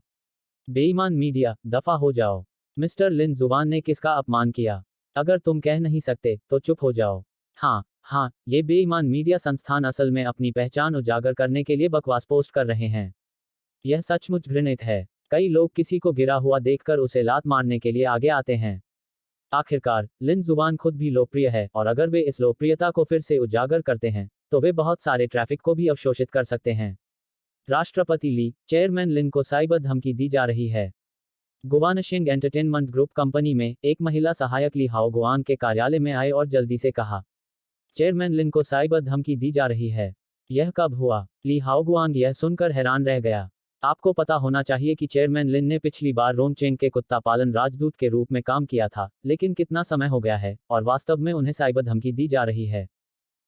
बेईमान मीडिया, दफा हो जाओ। मिस्टर लिन जुबान ने किसका अपमान किया? अगर तुम कह नहीं सकते, तो चुप हो जाओ। हाँ, ये बेईमान मीडिया संस्थान असल में अपनी पहचान उजागर करने के लिए बकवास पोस्ट कर रहे हैं। यह सचमुच घृणित है। कई लोग किसी को गिरा हुआ देखकर उसे लात मारने के लिए आगे आते हैं। आखिरकार, लिन जुबान खुद भी लोकप्रिय है, और अगर वे इस लोकप्रियता को फिर से उजागर करते हैं, तो वे बहुत सारे ट्रैफिक को भी अवशोषित कर सकते हैं। राष्ट्रपति ली, चेयरमैन लिन को साइबर धमकी दी जा रही है। गुवानशिंग एंटरटेनमेंट ग्रुप कंपनी में एक महिला सहायक ली हाओगुआंग के कार्यालय में आए और जल्दी से कहा, चेयरमैन लिन को साइबर धमकी दी जा रही है। यह कब हुआ? ली हाओगुआंग यह सुनकर हैरान रह गया। आपको पता होना चाहिए कि चेयरमैन लिन ने पिछली बार रोंगचेंग के कुत्ता पालन राजदूत के रूप में काम किया था, लेकिन कितना समय हो गया है, और वास्तव में उन्हें साइबर धमकी दी जा रही है।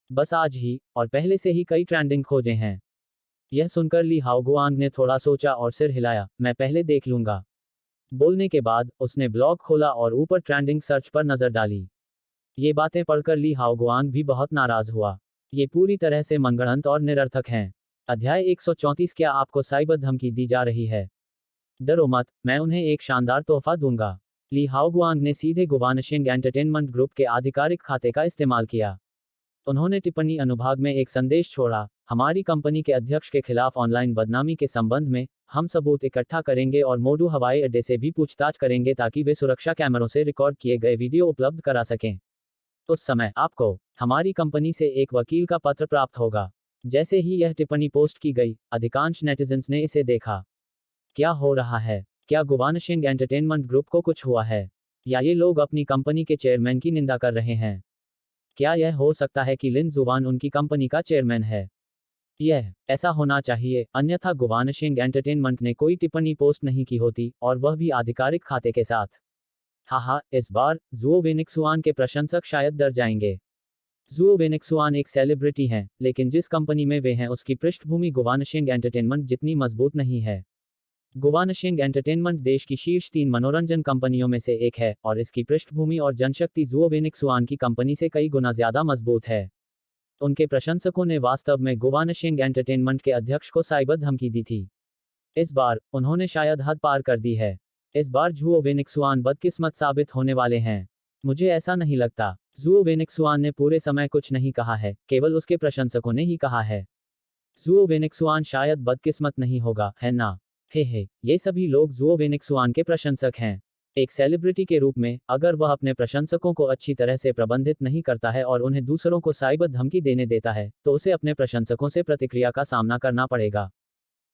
बस आज ही, और पहले से ही कई ट्रेंडिंग खोजे हैं। यह सुनकर ली हाओगुआंग ने थोड़ा सोचा और सिर हिलाया, मैं पहले देख लूंगा। बोलने के बाद, उसने ब्लॉग खोला और ऊपर ट्रेंडिंग सर्च पर नजर डाली। ये बातें पढ़कर ली हाओगुआंग भी बहुत नाराज हुआ। ये पूरी तरह से मनगढ़ंत और निरर्थक हैं। अध्याय 134 क्या आपको साइबर धमकी दी जा रही है? डरो मत, मैं उन्हें एक शानदार तोहफा दूंगा। ली हाओगुआंग ने सीधे गुवानशिंग एंटरटेनमेंट ग्रुप के आधिकारिक खाते का इस्तेमाल किया। उन्होंने टिप्पणी अनुभाग में एक संदेश छोड़ा, हमारी कंपनी के अध्यक्ष के खिलाफ ऑनलाइन बदनामी के संबंध में हम सबूत इकट्ठा करेंगे और मोडू हवाई अड्डे से भी पूछताछ करेंगे ताकि वे सुरक्षा कैमरों से रिकॉर्ड किए गए वीडियो उपलब्ध करा सकें। उस समय आपको हमारी कंपनी से एक वकील का पत्र प्राप्त होगा। जैसे ही यह टिप्पणी पोस्ट की गई, अधिकांश नेटिजन्स ने इसे देखा। क्या हो रहा है? क्या गुवानशिंग एंटरटेनमेंट ग्रुप को कुछ हुआ है? या ये लोग अपनी कंपनी के चेयरमैन की निंदा कर रहे हैं? क्या यह हो सकता है कि लिन जुबान उनकी कंपनी का चेयरमैन है? यह ऐसा होना चाहिए, अन्यथा गुवानशिंग एंटरटेनमेंट ने कोई टिप्पणी पोस्ट नहीं की होती, और वह भी आधिकारिक खाते के साथ। इस बार जुओ वेनिक्सुआन के प्रशंसक शायद डर जाएंगे। जुओ वेनिक्सुआन एक सेलिब्रिटी हैं, लेकिन जिस कंपनी में वे हैं उसकी पृष्ठभूमि गुवानशिंग एंटरटेनमेंट जितनी मजबूत नहीं है। गुवानशिंग एंटरटेनमेंट देश की शीर्ष 3 मनोरंजन कंपनियों में से एक है, और इसकी पृष्ठभूमि और जनशक्ति जुओ वेनिक्सुआन की कंपनी से कई गुना ज्यादा मजबूत है। उनके प्रशंसकों ने वास्तव में गुवानशिंग एंटरटेनमेंट के अध्यक्ष को साइबर धमकी दी थी। इस बार उन्होंने शायद हद पार कर दी है। इस बार जुओ वेनिक्सुआन बदकिस्मत साबित होने वाले हैं। मुझे ऐसा नहीं लगता। जुओ वेनिक्सुआन ने पूरे समय कुछ नहीं कहा है, केवल उसके प्रशंसकों ने ही कहा है। जुओ वेनिक्सुआन शायद बदकिस्मत नहीं होगा, है ना? हे, ये सभी लोग जुओ वेनिक्सुआन के प्रशंसक हैं। एक सेलिब्रिटी के रूप में, अगर वह अपने प्रशंसकों को अच्छी तरह से प्रबंधित नहीं करता है और उन्हें दूसरों को साइबर धमकी देने देता है, तो उसे अपने प्रशंसकों से प्रतिक्रिया का सामना करना पड़ेगा।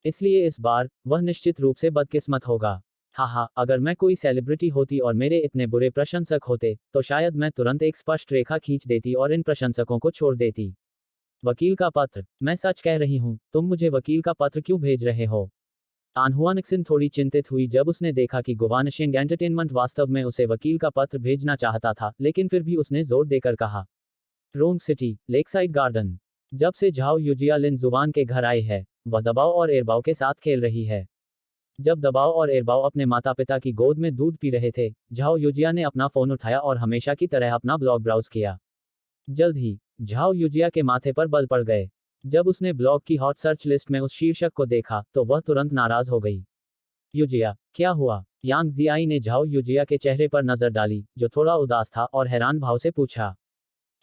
इसलिए इस बार, वह निश्चित रूप से बदकिस्मत होगा। हाँ, अगर मैं कोई सेलिब्रिटी होती और मेरे इतने बुरे प्रशंसक होते, तो शायद मैं तुरंत एक स्पष्ट रेखा खींच देती और इन प्रशंसकों को छोड़ देती। वकील का पत्र। मैं सच कह रही हूँ, तुम मुझे वकील का पत्र क्यों भेज रहे हो? आनहुआ निक्सन थोड़ी चिंतित हुई जब उसने देखा कि गुवानशिंग एंटरटेनमेंट वास्तव में उसे वकील का पत्र भेजना चाहता था, लेकिन फिर भी उसने जोर देकर कहा। रोंग सिटी, लेकसाइड गार्डन। जब से झाओ युजिया लिन जुवान के घर आई है, वह दबाव और एरबाव के साथ खेल रही है। जब दबाव और एरबाव अपने माता पिता की गोद में दूध पी रहे थे, झाओ युजिया ने अपना फोन उठाया और हमेशा की तरह अपना ब्लॉग ब्राउज किया। जल्द ही, झाओ युजिया के माथे पर बल पड़ गए। जब उसने ब्लॉग की हॉट सर्च लिस्ट में उस शीर्षक को देखा, तो वह तुरंत नाराज हो गई। युजिया, क्या हुआ? यांग जियाई ने झाओ युजिया के चेहरे पर नजर डाली, जो थोड़ा उदास था, और हैरान भाव से पूछा।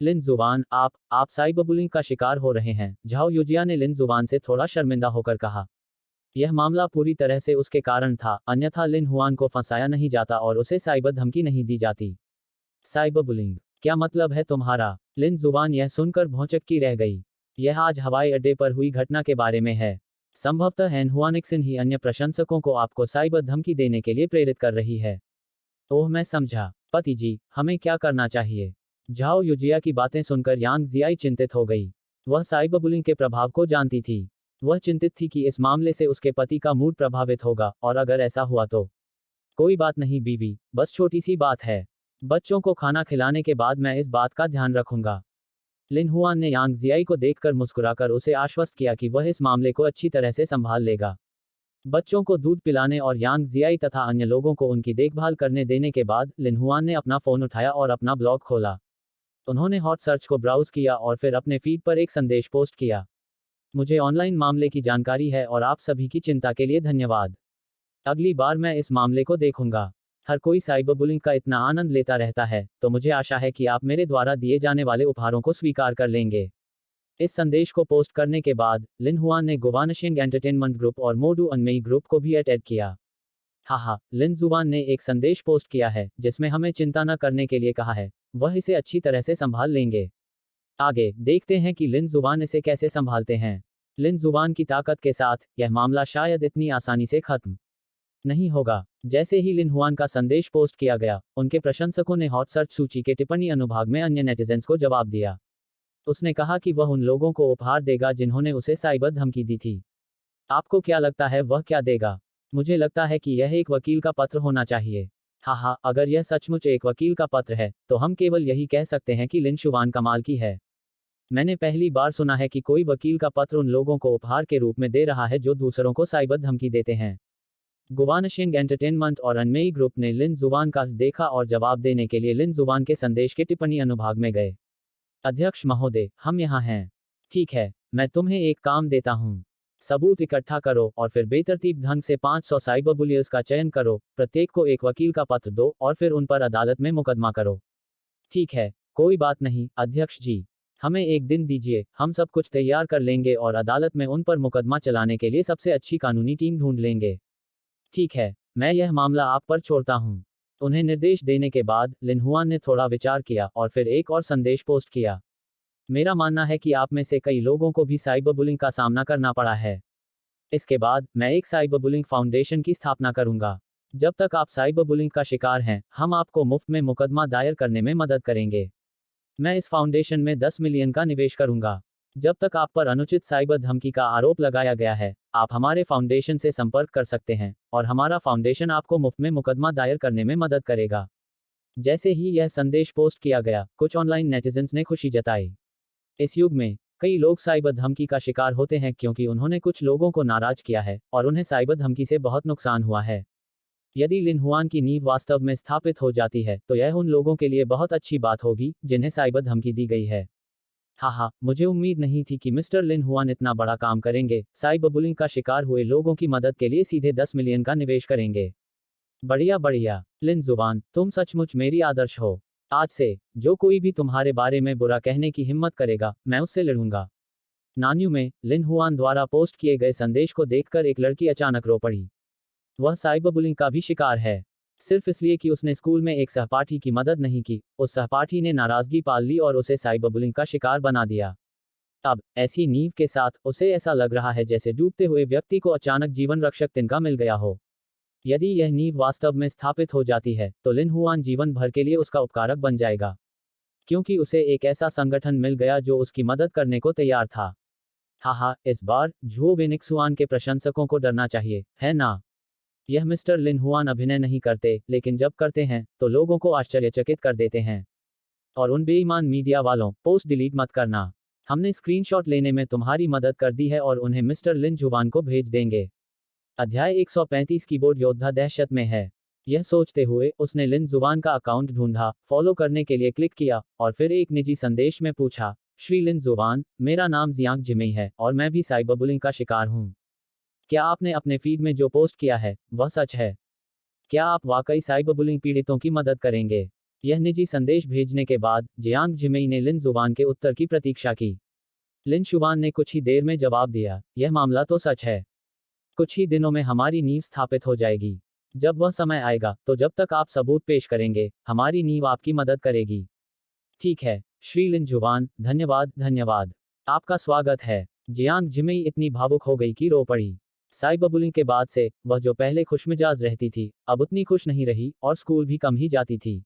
लिन जुवान, आप साइबरबुलिंग का शिकार हो रहे हैं, झाओ युजिया ने लिन जुवान से थोड़ा शर्मिंदा होकर कहा। यह मामला पूरी तरह से उसके कारण था, अन्यथा लिन हुआन को फंसाया नहीं जाता और उसे साइबर धमकी नहीं दी जाती। साइबरबुलिंग, क्या मतलब है तुम्हारा? लिन जुवान यह सुनकर भौंचक्की रह गई। यह आज हवाई अड्डे पर हुई घटना के बारे में है। संभवतः एनहुआ निक्सन ही अन्य प्रशंसकों को आपको साइबर धमकी देने के लिए प्रेरित कर रही है। ओह, मैं समझा। पति जी, हमें क्या करना चाहिए? झाओ युजिया की बातें सुनकर यांग जियाई चिंतित हो गई। वह साइबरबुलिंग के प्रभाव को जानती थी। वह चिंतित थी कि इस मामले से उसके पति का मूड प्रभावित होगा, और अगर ऐसा हुआ तो। कोई बात नहीं बीवी, बस छोटी सी बात है। बच्चों को खाना खिलाने के बाद मैं इस बात का ध्यान रखूंगा। लिन हुआन ने यांग जियाई को देखकर मुस्कुराकर उसे आश्वस्त किया कि वह इस मामले को अच्छी तरह से संभाल लेगा। बच्चों को दूध पिलाने और यांग जियाई तथा अन्य लोगों को उनकी देखभाल करने देने के बाद, लिन हुआन ने अपना फोन उठाया और अपना ब्लॉग खोला। उन्होंने हॉट सर्च को ब्राउज किया और फिर अपने फीड पर एक संदेश पोस्ट किया। मुझे ऑनलाइन मामले की जानकारी है और आप सभी की चिंता के लिए धन्यवाद। अगली बार मैं इस मामले को देखूंगा। हर कोई साइबरबुलिंग का इतना आनंद लेता रहता है, तो मुझे आशा है कि आप मेरे द्वारा दिए जाने वाले उपहारों को स्वीकार कर लेंगे। इस संदेश को पोस्ट करने के बाद, लिन हुआन ने गुवानशिंग एंटरटेनमेंट ग्रुप और मोडू अनमेई ग्रुप को भी ऐड किया। हाँ, लिन जुवान ने एक संदेश पोस्ट किया है, जिसमें हमें चिंता न करने के लिए कहा है। वह इसे अच्छी तरह से संभाल लेंगे। आगे देखते हैं कि लिन जुवान इसे कैसे संभालते हैं। लिन जुवान की ताकत के साथ, यह मामला शायद इतनी आसानी से खत्म नहीं होगा। जैसे ही लिन हुआन का संदेश पोस्ट किया गया, उनके प्रशंसकों ने हॉट सर्च सूची के टिप्पणी अनुभाग में अन्य नेटिजन्स को जवाब दिया। उसने कहा कि वह उन लोगों को उपहार देगा जिन्होंने उसे साइबर धमकी दी थी। आपको क्या लगता है वह क्या देगा? मुझे लगता है कि यह एक वकील का पत्र होना चाहिए। हाँ, अगर यह सचमुच एक वकील का पत्र है, तो हम केवल यही कह सकते हैं कि लिन शुवान कमाल की है। मैंने पहली बार सुना है कि कोई वकील का पत्र उन लोगों को उपहार के रूप में दे रहा है जो दूसरों को साइबर धमकी देते हैं। गुवानशिंग एंटरटेनमेंट और अनमेई ग्रुप ने लिन जुवान का देखा और जवाब देने के लिए लिन जुवान के संदेश के टिप्पणी अनुभाग में गए। अध्यक्ष महोदय, हम यहाँ हैं। ठीक है, मैं तुम्हें एक काम देता हूँ। सबूत इकट्ठा करो और फिर बेतरतीब ढंग से 500 साइबरबुलियर्स का चयन करो, प्रत्येक को एक वकील का पत्र दो और फिर उन पर अदालत में मुकदमा करो। ठीक है, कोई बात नहीं, अध्यक्ष जी। हमें एक दिन दीजिए, हम सब कुछ तैयार कर लेंगे और अदालत में उन पर मुकदमा चलाने के लिए सबसे अच्छी कानूनी टीम ढूंढ लेंगे। ठीक है, मैं यह मामला आप पर छोड़ता हूँ। उन्हें निर्देश देने के बाद, लिन हुआन ने थोड़ा विचार किया और फिर एक और संदेश पोस्ट किया। मेरा मानना है कि आप में से कई लोगों को भी साइबरबुलिंग का सामना करना पड़ा है। इसके बाद, मैं एक साइबरबुलिंग फाउंडेशन की स्थापना करूंगा। जब तक आप साइबरबुलिंग का शिकार हैं, हम आपको मुफ्त में मुकदमा दायर करने में मदद करेंगे। मैं इस फाउंडेशन में 10 मिलियन का निवेश करूंगा। जब तक आप पर अनुचित साइबर धमकी का आरोप लगाया गया है, आप हमारे फाउंडेशन से संपर्क कर सकते हैं, और हमारा फाउंडेशन आपको मुफ्त में मुकदमा दायर करने में मदद करेगा। जैसे ही यह संदेश पोस्ट किया गया, कुछ ऑनलाइन नेटिजन्स ने खुशी जताई। इस युग में, कई लोग साइबर धमकी का शिकार होते हैं क्योंकि उन्होंने कुछ लोगों को नाराज किया है, और उन्हें साइबर धमकी से बहुत नुकसान हुआ है। यदि लिन हुआन की नींव वास्तव में स्थापित हो जाती है, तो यह उन लोगों के लिए बहुत अच्छी बात होगी, जिन्हें साइबर धमकी दी गई है। हाँ, मुझे उम्मीद नहीं थी कि मिस्टर लिन हुआन इतना बड़ा काम करेंगे, साइबरबुलिंग का शिकार हुए लोगों की मदद के लिए सीधे 10 मिलियन का निवेश करेंगे। बढ़िया, लिन जुबान, तुम सचमुच मेरी आदर्श हो। आज से, जो कोई भी तुम्हारे बारे में बुरा कहने की हिम्मत करेगा, मैं उससे लड़ूंगा। नान्यू में, लिन हुआन द्वारा पोस्ट किए गए संदेश को देखकर एक लड़की अचानक रो पड़ी। वह साइबरबुलिंग का भी शिकार है। सिर्फ इसलिए कि उसने स्कूल में एक सहपाठी की मदद नहीं की, उस सहपाठी ने नाराजगी पाल ली और उसे साइबरबुलिंग का शिकार बना दिया। अब ऐसी नींव के साथ उसे ऐसा लग रहा है जैसे डूबते हुए व्यक्ति को अचानक जीवन रक्षक तिनका मिल गया हो। यदि यह नींव वास्तव में स्थापित हो जाती है तो लिन हुआन जीवन भर के लिए उसका उपकारक बन जाएगा, क्योंकि उसे एक ऐसा संगठन मिल गया जो उसकी मदद करने को तैयार था। हाहा, इस बार झुओ वेनिक्सुआन के प्रशंसकों को डरना चाहिए, है ना? यह मिस्टर लिन हुआन अभिनय नहीं करते, लेकिन जब करते हैं तो लोगों को आश्चर्यचकित कर देते हैं। और उन बेईमान मीडिया वालों, पोस्ट डिलीट मत करना। हमने स्क्रीनशॉट लेने में तुम्हारी मदद कर दी है और उन्हें मिस्टर लिन जुवान को भेज देंगे। अध्याय 135 कीबोर्ड योद्धा दहशत में है। यह सोचते हुए उसने लिन जुवान का अकाउंट ढूंढा, फॉलो करने के लिए क्लिक किया और फिर एक निजी संदेश में पूछा, श्री लिन जुवान, मेरा नाम जियांग जिमेई है और मैं भी साइबरबुलिंग का शिकार हूं। क्या आपने अपने फीड में जो पोस्ट किया है वह सच है? क्या आप वाकई साइबरबुलिंग पीड़ितों की मदद करेंगे? यह निजी संदेश भेजने के बाद जियांग जिमेई ने लिन जुवान के उत्तर की प्रतीक्षा की। लिन शुवान ने कुछ ही देर में जवाब दिया, यह मामला तो सच है। कुछ ही दिनों में हमारी नींव स्थापित हो जाएगी। जब वह समय आएगा तो जब तक आप सबूत पेश करेंगे, हमारी नींव आपकी मदद करेगी। ठीक है, श्री लिन जुवान, धन्यवाद धन्यवाद। आपका स्वागत है। जियांग जिमेई इतनी भावुक हो गई कि रो पड़ी। साइबरबुलिंग के बाद से वह जो पहले खुशमिजाज रहती थी, अब उतनी खुश नहीं रही और स्कूल भी कम ही जाती थी।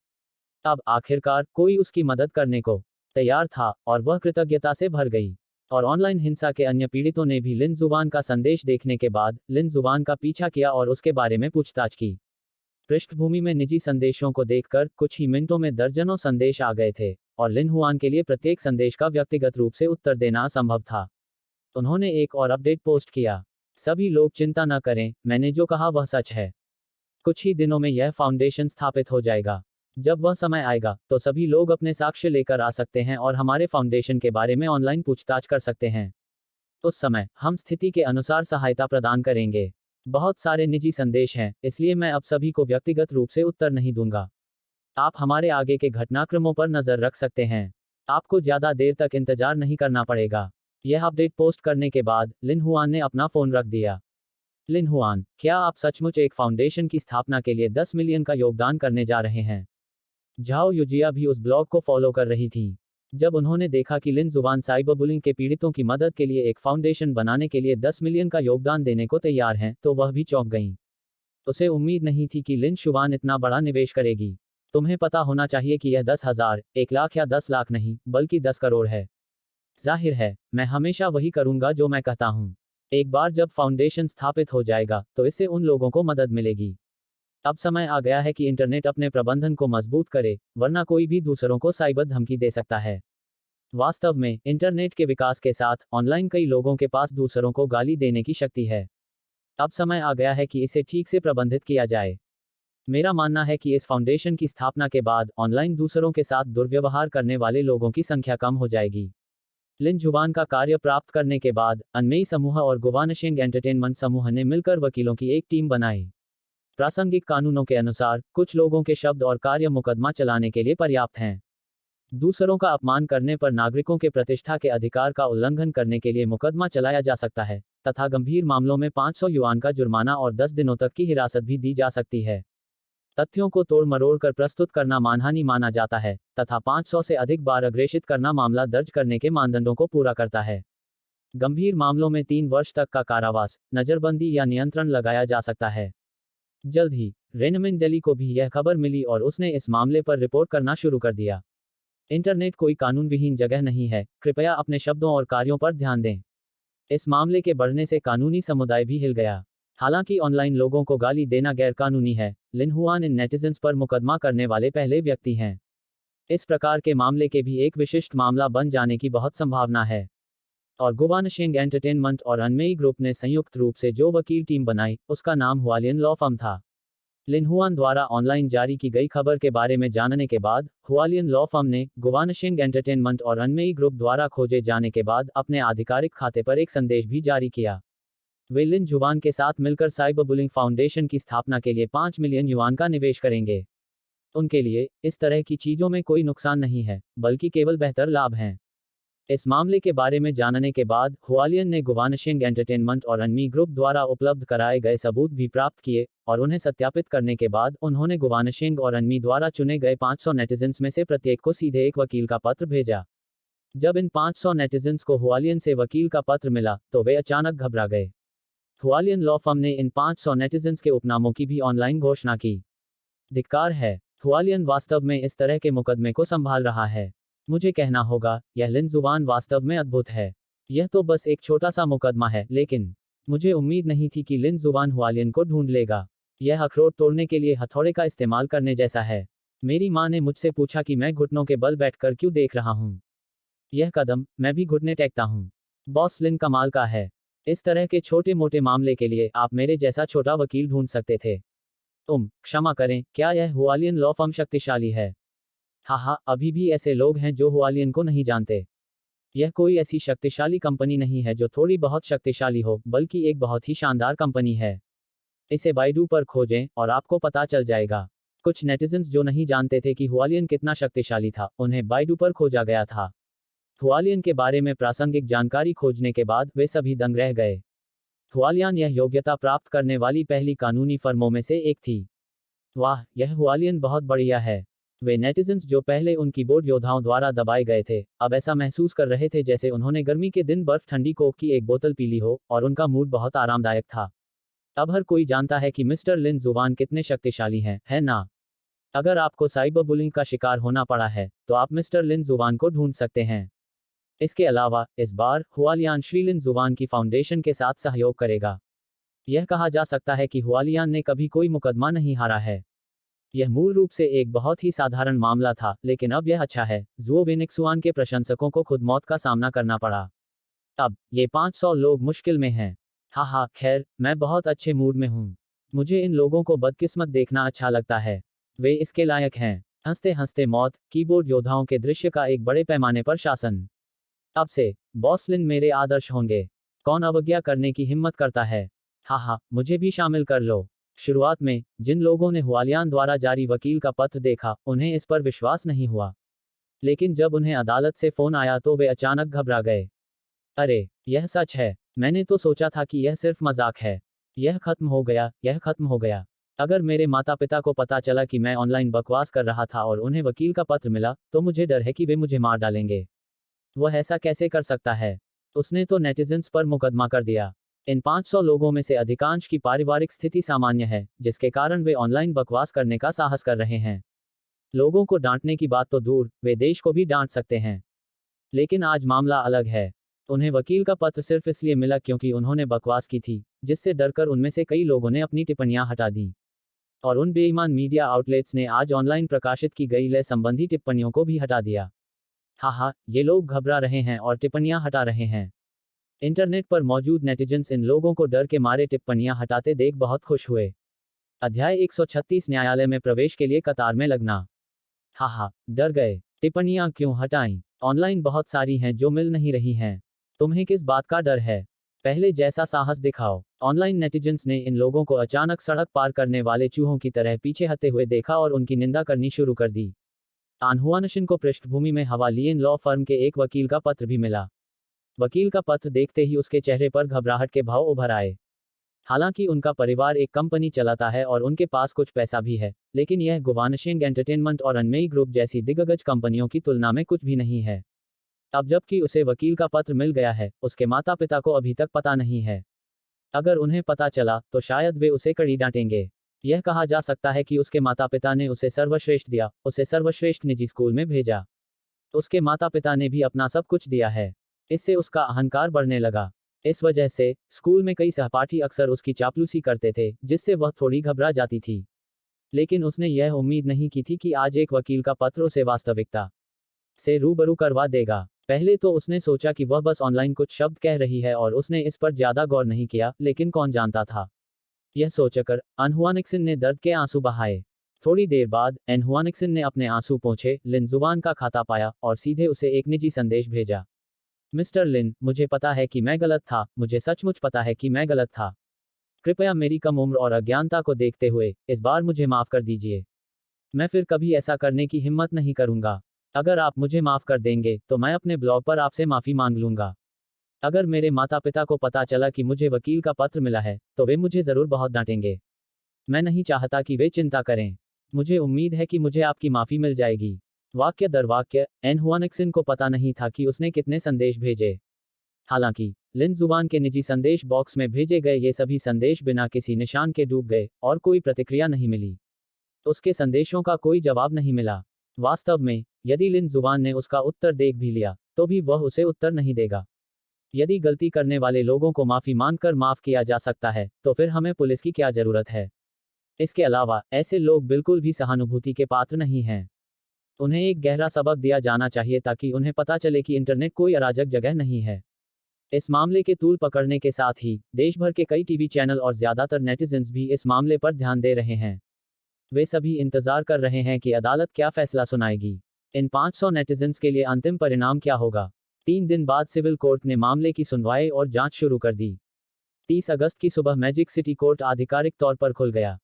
अब आखिरकार कोई उसकी मदद करने को तैयार था और वह कृतज्ञता से भर गई। और ऑनलाइन हिंसा के अन्य पीड़ितों ने भी लिन जुवान का संदेश देखने के बाद लिन जुवान का पीछा किया और उसके बारे में पूछताछ की। पृष्ठभूमि में निजी संदेशों को देखकर कुछ ही मिनटों में दर्जनों संदेश आ गए थे और लिन हुआन के लिए प्रत्येक संदेश का व्यक्तिगत रूप से उत्तर देना असंभव था। उन्होंने एक और अपडेट पोस्ट किया, सभी लोग चिंता न करें, मैंने जो कहा वह सच है। कुछ ही दिनों में यह फाउंडेशन स्थापित हो जाएगा। जब वह समय आएगा तो सभी लोग अपने साक्ष्य लेकर आ सकते हैं और हमारे फाउंडेशन के बारे में ऑनलाइन पूछताछ कर सकते हैं। उस समय हम स्थिति के अनुसार सहायता प्रदान करेंगे। बहुत सारे निजी संदेश हैं, इसलिए मैं अब सभी को व्यक्तिगत रूप से उत्तर नहीं दूंगा। आप हमारे आगे के घटनाक्रमों पर नजर रख सकते हैं। आपको ज्यादा देर तक इंतजार नहीं करना पड़ेगा। यह अपडेट पोस्ट करने के बाद लिन हुआन ने अपना फोन रख दिया। लिन हुआन, क्या आप सचमुच एक फाउंडेशन की स्थापना के लिए 10 मिलियन का योगदान करने जा रहे हैं? झाओ युजिया भी उस ब्लॉग को फॉलो कर रही थी। जब उन्होंने देखा कि लिन जुवान साइबरबुलिंग के पीड़ितों की मदद के लिए एक फाउंडेशन बनाने के लिए 10 मिलियन का योगदान देने को तैयार हैं, तो वह भी चौंक गईं। उसे उम्मीद नहीं थी कि लिन शुवान इतना बड़ा निवेश करेगी। तुम्हें पता होना चाहिए कि यह 10,000, 1 लाख या 10 लाख नहीं, बल्कि 10 करोड़ है। जाहिर है, मैं हमेशा वही करूंगा जो मैं कहता हूं। एक बार जब फाउंडेशन स्थापित हो जाएगा तो इससे उन लोगों को मदद मिलेगी। अब समय आ गया है कि इंटरनेट अपने प्रबंधन को मजबूत करे, वरना कोई भी दूसरों को साइबर धमकी दे सकता है। वास्तव में इंटरनेट के विकास के साथ ऑनलाइन कई लोगों के पास दूसरों को गाली देने की शक्ति है। अब समय आ गया है कि इसे ठीक से प्रबंधित किया जाए। मेरा मानना है कि इस फाउंडेशन की स्थापना के बाद ऑनलाइन दूसरों के साथ दुर्व्यवहार करने वाले लोगों की संख्या कम हो जाएगी। लिन जुवान का कार्य प्राप्त करने के बाद अनमेई समूह और गुवानशिंग एंटरटेनमेंट समूह ने मिलकर वकीलों की एक टीम बनाई। प्रासंगिक कानूनों के अनुसार कुछ लोगों के शब्द और कार्य मुकदमा चलाने के लिए पर्याप्त हैं। दूसरों का अपमान करने पर नागरिकों के प्रतिष्ठा के अधिकार का उल्लंघन करने के लिए मुकदमा चलाया जा सकता है तथा गंभीर मामलों में 500 युआन का जुर्माना और 10 दिनों तक की हिरासत भी दी जा सकती है। तथ्यों को तोड़ मरोड़ कर प्रस्तुत करना मानहानि माना जाता है तथा 500 से अधिक बार अग्रेषित करना मामला दर्ज करने के मानदंडों को पूरा करता है। गंभीर मामलों में 3 वर्ष तक का कारावास, नजरबंदी या नियंत्रण लगाया जा सकता है। जल्द ही रेनमिन डेली को भी यह खबर मिली और उसने इस मामले पर रिपोर्ट करना शुरू कर दिया। इंटरनेट कोई कानून विहीन जगह नहीं है, कृपया अपने शब्दों और कार्यों पर ध्यान दें। इस मामले के बढ़ने से कानूनी समुदाय भी हिल गया। हालांकि ऑनलाइन लोगों को गाली देना गैरकानूनी है, लिन हुआन इन नेटिजन्स पर मुकदमा करने वाले पहले व्यक्ति हैं। इस प्रकार के मामले के भी एक विशिष्ट मामला बन जाने की बहुत संभावना है। और गुवानशिंग एंटरटेनमेंट और अनमेई ग्रुप ने संयुक्त रूप से जो वकील टीम बनाई, उसका नाम हुआलियन लॉ फर्म था। लिन हुआन द्वारा ऑनलाइन जारी की गई खबर के बारे में जानने के बाद हुआलियन लॉ फर्म ने गुवानशिंग एंटरटेनमेंट और अनमेई ग्रुप द्वारा खोजे जाने के बाद अपने आधिकारिक खाते पर एक संदेश भी जारी किया। वे लिन जुवान के साथ मिलकर साइबरबुलिंग फाउंडेशन की स्थापना के लिए 5 मिलियन युआन का निवेश करेंगे। उनके लिए इस तरह की चीजों में कोई नुकसान नहीं है, बल्कि केवल बेहतर लाभ हैं। इस मामले के बारे में जानने के बाद हुआलियन ने गुवानशिंग एंटरटेनमेंट और अनमी ग्रुप द्वारा उपलब्ध कराए गए सबूत भी प्राप्त किए, और उन्हें सत्यापित करने के बाद उन्होंने गुवानशिंग और अनमी द्वारा चुने गए 500 नेटिजन्स में से प्रत्येक को सीधे एक वकील का पत्र भेजा। जब इन 500 नेटिजन्स को हुआलियन से वकील का पत्र मिला तो वे अचानक घबरा गए। हुआलियन लॉ फर्म ने इन 500 नेटिजन्स के उपनामों की भी ऑनलाइन घोषणा की। धिक्कार है, हुआलियन वास्तव में इस तरह के मुकदमे को संभाल रहा है। मुझे कहना होगा, यह लिन जुवान वास्तव में अद्भुत है। यह तो बस एक छोटा सा मुकदमा है, लेकिन मुझे उम्मीद नहीं थी कि लिन जुवान हुआलियन को ढूंढ लेगा। यह अखरोट तोड़ने के लिए हथौड़े का इस्तेमाल करने जैसा है। मेरी माँ ने मुझसे पूछा कि मैं घुटनों के बल बैठकर क्यों देख रहा हूँ। यह कदम, मैं भी घुटने टेकता हूँ। बॉस लिन कमाल का है। इस तरह के छोटे मोटे मामले के लिए आप मेरे जैसा छोटा वकील ढूंढ सकते थे। क्षमा करें, क्या यह हुआलियन लॉ फर्म शक्तिशाली है? हाँ, अभी भी ऐसे लोग हैं जो हुआलियन को नहीं जानते। यह कोई ऐसी शक्तिशाली कंपनी नहीं है जो थोड़ी बहुत शक्तिशाली हो, बल्कि एक बहुत ही शानदार कंपनी है। इसे बाइडू पर खोजें और आपको पता चल जाएगा। कुछ नेटिजन्स जो नहीं जानते थे कि हुआलियन कितना शक्तिशाली था, उन्हें बाइडू पर खोजा गया था। हुआलियन के बारे में प्रासंगिक जानकारी खोजने के बाद वे सभी दंग रह गए। हुआलियन यह योग्यता प्राप्त करने वाली पहली कानूनी फर्मों में से एक थी। वाह, यह हुआलियन बहुत बढ़िया है। वे नेटिजन्स जो पहले उन कीबोर्ड योद्धाओं द्वारा दबाए गए थे, अब ऐसा महसूस कर रहे थे जैसे उन्होंने गर्मी के दिन बर्फ ठंडी कोक की एक बोतल पी ली हो, और उनका मूड बहुत आरामदायक था। अब हर कोई जानता है कि मिस्टर लिन जुवान कितने शक्तिशाली हैं, है ना? अगर आपको साइबर बुलिंग का शिकार होना पड़ा है, तो आप मिस्टर लिन जुवान को ढूंढ सकते हैं। इसके अलावा इस बार हुआलियन श्री लिन जुवान की फाउंडेशन के साथ सहयोग करेगा। यह कहा जा सकता है कि हुआलियन ने कभी कोई मुकदमा नहीं हारा है। यह मूल रूप से एक बहुत ही साधारण मामला था, लेकिन अब यह अच्छा है। जुओ वेनिक्सुआन के प्रशंसकों को खुद मौत का सामना करना पड़ा। अब ये 500 लोग मुश्किल में हैं। हाँ, खैर, मैं बहुत अच्छे मूड में हूँ। मुझे इन लोगों को बदकिस्मत देखना अच्छा लगता है। वे इसके लायक हैं। हंसते हंसते मौत, कीबोर्ड योद्धाओं के दृश्य का एक बड़े पैमाने पर शासन। अब से बॉस लिन मेरे आदर्श होंगे। कौन अवज्ञा करने की हिम्मत करता है? हाँ, मुझे भी शामिल कर लो। शुरुआत में जिन लोगों ने हुआलियन द्वारा जारी वकील का पत्र देखा, उन्हें इस पर विश्वास नहीं हुआ। लेकिन जब उन्हें अदालत से फोन आया तो वे अचानक घबरा गए। अरे, यह सच है। मैंने तो सोचा था कि यह सिर्फ मजाक है। यह खत्म हो गया, यह खत्म हो गया। अगर मेरे माता पिता को पता चला कि मैं ऑनलाइन बकवास कर रहा था और उन्हें वकील का पत्र मिला, तो मुझे डर है कि वे मुझे मार डालेंगे। वह ऐसा कैसे कर सकता है? उसने तो नेटिजन्स पर मुकदमा कर दिया। इन 500 लोगों में से अधिकांश की पारिवारिक स्थिति सामान्य है, जिसके कारण वे ऑनलाइन बकवास करने का साहस कर रहे हैं। लोगों को डांटने की बात तो दूर, वे देश को भी डांट सकते हैं। लेकिन आज मामला अलग है। उन्हें वकील का पत्र सिर्फ इसलिए मिला क्योंकि उन्होंने बकवास की थी, जिससे डरकर उनमें से कई लोगों ने अपनी टिप्पणियां हटा दी। और उन बेईमान मीडिया आउटलेट्स ने आज ऑनलाइन प्रकाशित की गई ले संबंधी टिप्पणियों को भी हटा दिया। हाँ, ये लोग घबरा रहे हैं और टिप्पणियां हटा रहे हैं। इंटरनेट पर मौजूद नेटिजन्स इन लोगों को डर के मारे टिप्पणियां हटाते देख बहुत खुश हुए। अध्याय 136 न्यायालय में प्रवेश के लिए कतार में लगना। हाँ, डर गए। टिप्पणियां क्यों हटाईं? ऑनलाइन बहुत सारी हैं जो मिल नहीं रही हैं। तुम्हें किस बात का डर है? पहले जैसा साहस दिखाओ। ऑनलाइन नेटिजन्स ने इन लोगों को अचानक सड़क पार करने वाले चूहों की तरह पीछे हटते हुए देखा और उनकी निंदा करनी शुरू कर दी। आनहुआनशिन को पृष्ठभूमि में हुआलियन लॉ फर्म के एक वकील का पत्र भी मिला। वकील का पत्र देखते ही उसके चेहरे पर घबराहट के भाव उभर आए। हालांकि उनका परिवार एक कंपनी चलाता है और उनके पास कुछ पैसा भी है, लेकिन यह गुवानशिंग एंटरटेनमेंट और अनमेई ग्रुप जैसी दिग्गज कंपनियों की तुलना में कुछ भी नहीं है। अब जबकि उसे वकील का पत्र मिल गया है, उसके माता पिता को अभी तक पता नहीं है। अगर उन्हें पता चला तो शायद वे उसे कड़ी डांटेंगे। यह कहा जा सकता है कि उसके माता पिता ने उसे सर्वश्रेष्ठ दिया, उसे सर्वश्रेष्ठ निजी स्कूल में भेजा। उसके माता पिता ने भी अपना सब कुछ दिया है। इससे उसका अहंकार बढ़ने लगा। इस वजह से स्कूल में कई सहपाठी अक्सर उसकी चापलूसी करते थे, जिससे वह थोड़ी घबरा जाती थी। लेकिन उसने यह उम्मीद नहीं की थी कि आज एक वकील का पत्र उसे वास्तविकता से रूबरू करवा देगा। पहले तो उसने सोचा कि वह बस ऑनलाइन कुछ शब्द कह रही है और उसने इस पर ज्यादा गौर नहीं किया, लेकिन कौन जानता था। यह सोचकर अनहुआनिक्सिन ने दर्द के आंसू बहाए। थोड़ी देर बाद एनहुआनिक्सिन ने अपने आंसू पोंछे, लिन जुवान का खाता पाया और सीधे उसे एक निजी संदेश भेजा। मिस्टर लिन, मुझे पता है कि मैं गलत था, मुझे सचमुच पता है कि मैं गलत था। कृपया मेरी कम उम्र और अज्ञानता को देखते हुए इस बार मुझे माफ कर दीजिए। मैं फिर कभी ऐसा करने की हिम्मत नहीं करूंगा। अगर आप मुझे माफ कर देंगे तो मैं अपने ब्लॉग पर आपसे माफी मांग लूंगा। अगर मेरे माता पिता को पता चला कि मुझे वकील का पत्र मिला है तो वे मुझे जरूर बहुत डांटेंगे। मैं नहीं चाहता कि वे चिंता करें। मुझे उम्मीद है कि मुझे आपकी माफी मिल जाएगी। वाक्य दर वाक्य, एन हुआनिक्सन को पता नहीं था कि उसने कितने संदेश भेजे। हालांकि लिन जुबान के निजी संदेश बॉक्स में भेजे गए ये सभी संदेश बिना किसी निशान के डूब गए और कोई प्रतिक्रिया नहीं मिली। उसके संदेशों का कोई जवाब नहीं मिला। वास्तव में, यदि लिन जुबान ने उसका उत्तर देख भी लिया तो भी वह उसे उत्तर नहीं देगा। यदि गलती करने वाले लोगों को माफी मांगकर माफ किया जा सकता है तो फिर हमें पुलिस की क्या जरूरत है। इसके अलावा ऐसे लोग बिल्कुल भी सहानुभूति के पात्र नहीं हैं। उन्हें एक गहरा सबक दिया जाना चाहिए ताकि उन्हें पता चले कि इंटरनेट कोई अराजक जगह नहीं है। इस मामले के तूल पकड़ने के साथ ही देश भर के कई टीवी चैनल और ज्यादातर नेटिजन्स भी इस मामले पर ध्यान दे रहे हैं। वे सभी इंतजार कर रहे हैं कि अदालत क्या फैसला सुनाएगी। इन 500 नेटिजन्स के लिए अंतिम परिणाम क्या होगा। 3 दिन बाद सिविल कोर्ट ने मामले की सुनवाई और जांच शुरू कर दी। 30 अगस्त की सुबह मैजिक सिटी कोर्ट आधिकारिक तौर पर खुल गया।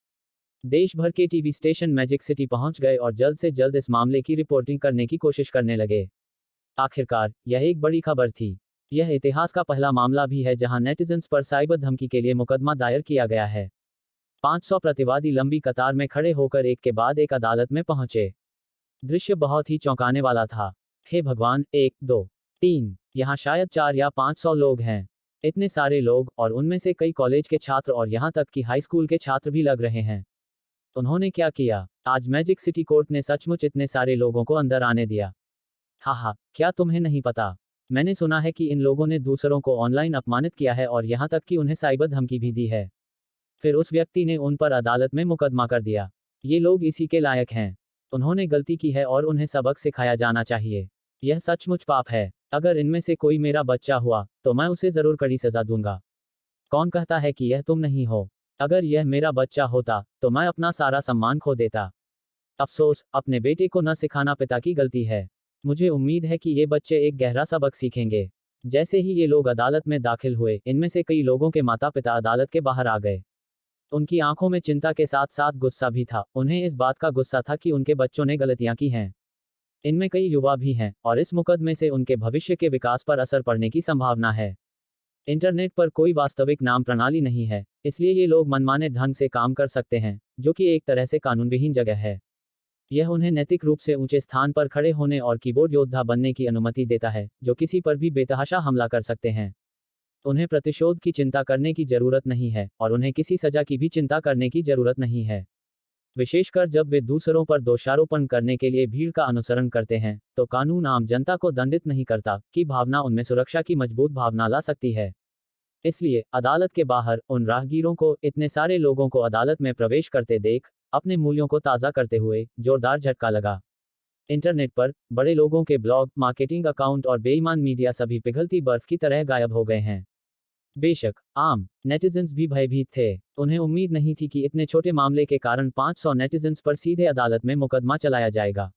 देश भर के टीवी स्टेशन मैजिक सिटी पहुंच गए और जल्द से जल्द इस मामले की रिपोर्टिंग करने की कोशिश करने लगे। आखिरकार यह एक बड़ी खबर थी। यह इतिहास का पहला मामला भी है जहां नेटिजन्स पर साइबर धमकी के लिए मुकदमा दायर किया गया है। 500 प्रतिवादी लंबी कतार में खड़े होकर एक के बाद एक अदालत में पहुंचे। दृश्य बहुत ही चौंकाने वाला था। हे भगवान, 1, 2, 3, यहाँ शायद 4 या 500 लोग हैं। इतने सारे लोग, और उनमें से कई कॉलेज के छात्र और यहाँ तक कि हाई स्कूल के छात्र भी लग रहे हैं। उन्होंने क्या किया? आज मैजिक सिटी कोर्ट ने सचमुच इतने सारे लोगों को अंदर आने दिया। हा, क्या तुम्हें नहीं पता? मैंने सुना है कि इन लोगों ने दूसरों को ऑनलाइन अपमानित किया है और यहाँ तक कि उन्हें साइबर धमकी भी दी है। फिर उस व्यक्ति ने उन पर अदालत में मुकदमा कर दिया। ये लोग इसी के लायक हैं। उन्होंने गलती की है और उन्हें सबक सिखाया जाना चाहिए। यह सचमुच पाप है। अगर इनमें से कोई मेरा बच्चा हुआ तो मैं उसे जरूर कड़ी सजा दूंगा। कौन कहता है कि यह तुम नहीं हो? अगर यह मेरा बच्चा होता तो मैं अपना सारा सम्मान खो देता। अफसोस, अपने बेटे को न सिखाना पिता की गलती है। मुझे उम्मीद है कि ये बच्चे एक गहरा सबक सीखेंगे। जैसे ही ये लोग अदालत में दाखिल हुए, इनमें से कई लोगों के माता पिता अदालत के बाहर आ गए। उनकी आंखों में चिंता के साथ साथ गुस्सा भी था। उन्हें इस बात का गुस्सा था कि उनके बच्चों ने गलतियां की हैं। इनमें कई युवा भी हैं और इस मुकदमे से उनके भविष्य के विकास पर असर पड़ने की संभावना है। इंटरनेट पर कोई वास्तविक नाम प्रणाली नहीं है, इसलिए ये लोग मनमाने ढंग से काम कर सकते हैं, जो कि एक तरह से कानूनविहीन जगह है। यह उन्हें नैतिक रूप से ऊंचे स्थान पर खड़े होने और कीबोर्ड योद्धा बनने की अनुमति देता है, जो किसी पर भी बेतहाशा हमला कर सकते हैं। उन्हें प्रतिशोध की चिंता करने की जरूरत नहीं है और उन्हें किसी सजा की भी चिंता करने की जरूरत नहीं है। विशेषकर जब वे दूसरों पर दोषारोपण करने के लिए भीड़ का अनुसरण करते हैं, तो कानून आम जनता को दंडित नहीं करता की भावना उनमें सुरक्षा की मजबूत भावना ला सकती है। इसलिए अदालत के बाहर उन राहगीरों को इतने सारे लोगों को अदालत में प्रवेश करते देख अपने मूल्यों को ताज़ा करते हुए जोरदार झटका लगा। इंटरनेट पर बड़े लोगों के ब्लॉग, मार्केटिंग अकाउंट और बेईमान मीडिया सभी पिघलती बर्फ की तरह गायब हो गए हैं। बेशक आम नेटिजन्स भी भयभीत थे। उन्हें उम्मीद नहीं थी कि इतने छोटे मामले के कारण 500 नेटिजन्स पर सीधे अदालत में मुकदमा चलाया जाएगा।